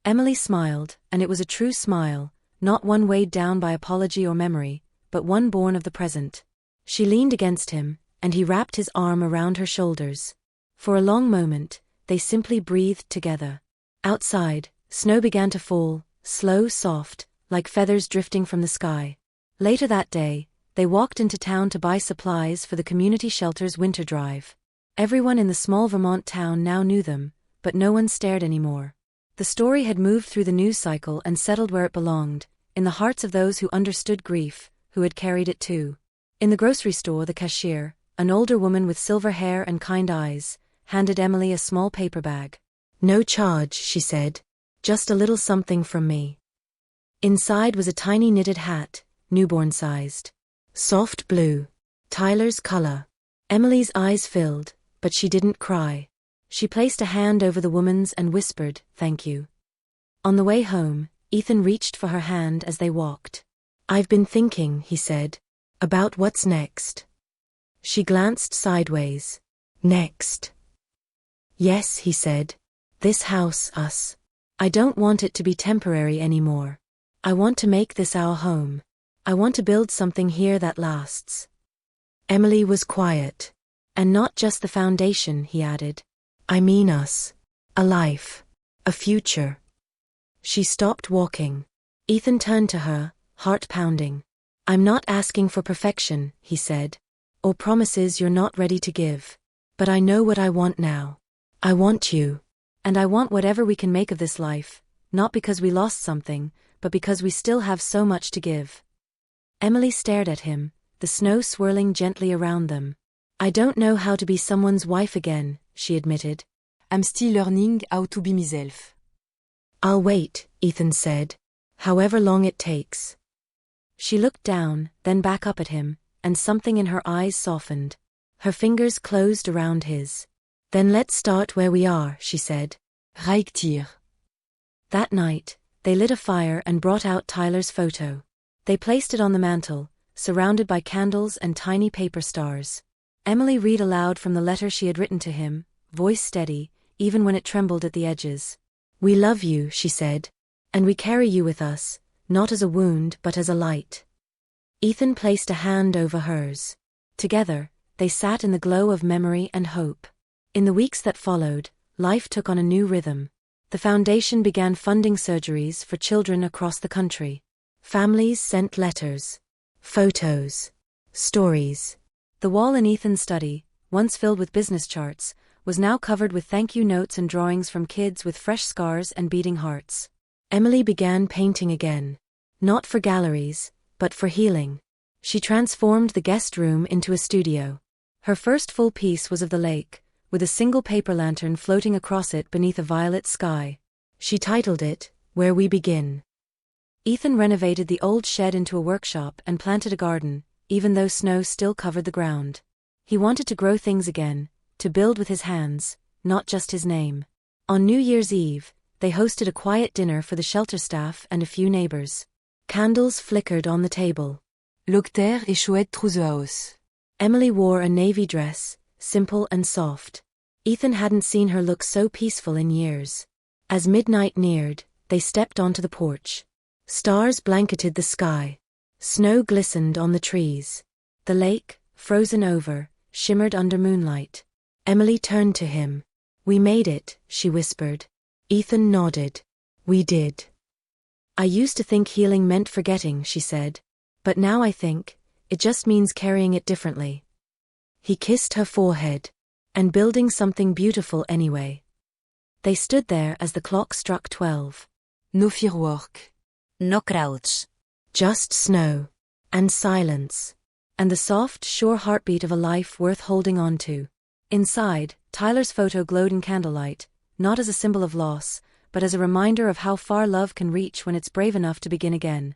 Emily smiled, and it was a true smile, not one weighed down by apology or memory, but one born of the present. She leaned against him, and he wrapped his arm around her shoulders. For a long moment, they simply breathed together. Outside, snow began to fall, slow, soft, like feathers drifting from the sky. Later that day, they walked into town to buy supplies for the community shelter's winter drive. Everyone in the small Vermont town now knew them, but no one stared anymore. The story had moved through the news cycle and settled where it belonged, in the hearts of those who understood grief, who had carried it too. In the grocery store, the cashier, an older woman with silver hair and kind eyes, handed Emily a small paper bag. No charge, she said. Just a little something from me. Inside was a tiny knitted hat, newborn-sized. Soft blue. Tyler's color. Emily's eyes filled, but she didn't cry. She placed a hand over the woman's and whispered, "Thank you." On the way home, Ethan reached for her hand as they walked. "I've been thinking," he said, "about what's next." She glanced sideways. "Next?" "Yes," he said. "This house, us. I don't want it to be temporary anymore. I want to make this our home. I want to build something here that lasts." Emily was quiet. "And not just the foundation," he added. "I mean us. A life. A future." She stopped walking. Ethan turned to her, heart pounding. "I'm not asking for perfection," he said, "or promises you're not ready to give. But I know what I want now. I want you. And I want whatever we can make of this life, not because we lost something, but because we still have so much to give." Emily stared at him, the snow swirling gently around them. "I don't know how to be someone's wife again," she admitted. I'm still learning how to be myself. "I'll wait," Ethan said. "However long it takes." She looked down, then back up at him, and something in her eyes softened. Her fingers closed around his. "Then let's start where we are," she said. Reiktir. That night, they lit a fire and brought out Tyler's photo. They placed it on the mantel, surrounded by candles and tiny paper stars. Emily read aloud from the letter she had written to him, voice steady, even when it trembled at the edges. "We love you," she said, "and we carry you with us, not as a wound but as a light." Ethan placed a hand over hers. Together, they sat in the glow of memory and hope. In the weeks that followed, life took on a new rhythm. The foundation began funding surgeries for children across the country. Families sent letters, photos, stories. The wall in Ethan's study, once filled with business charts, was now covered with thank you notes and drawings from kids with fresh scars and beating hearts. Emily began painting again. Not for galleries, but for healing. She transformed the guest room into a studio. Her first full piece was of the lake, with a single paper lantern floating across it beneath a violet sky. She titled it, "Where We Begin." Ethan renovated the old shed into a workshop and planted a garden, even though snow still covered the ground. He wanted to grow things again, to build with his hands, not just his name. On New Year's Eve, they hosted a quiet dinner for the shelter staff and a few neighbors. Candles flickered on the table. L'octaire est chouette through the house. Emily wore a navy dress, simple and soft. Ethan hadn't seen her look so peaceful in years. As midnight neared, they stepped onto the porch. Stars blanketed the sky. Snow glistened on the trees. The lake, frozen over, shimmered under moonlight. Emily turned to him. "We made it," she whispered. Ethan nodded. "We did." "I used to think healing meant forgetting," she said. "But now I think, it just means carrying it differently." He kissed her forehead. "And building something beautiful anyway." They stood there as the clock struck 12. No firework. No crowds. Just snow. And silence. And the soft, sure heartbeat of a life worth holding on to. Inside, Tyler's photo glowed in candlelight, not as a symbol of loss, but as a reminder of how far love can reach when it's brave enough to begin again.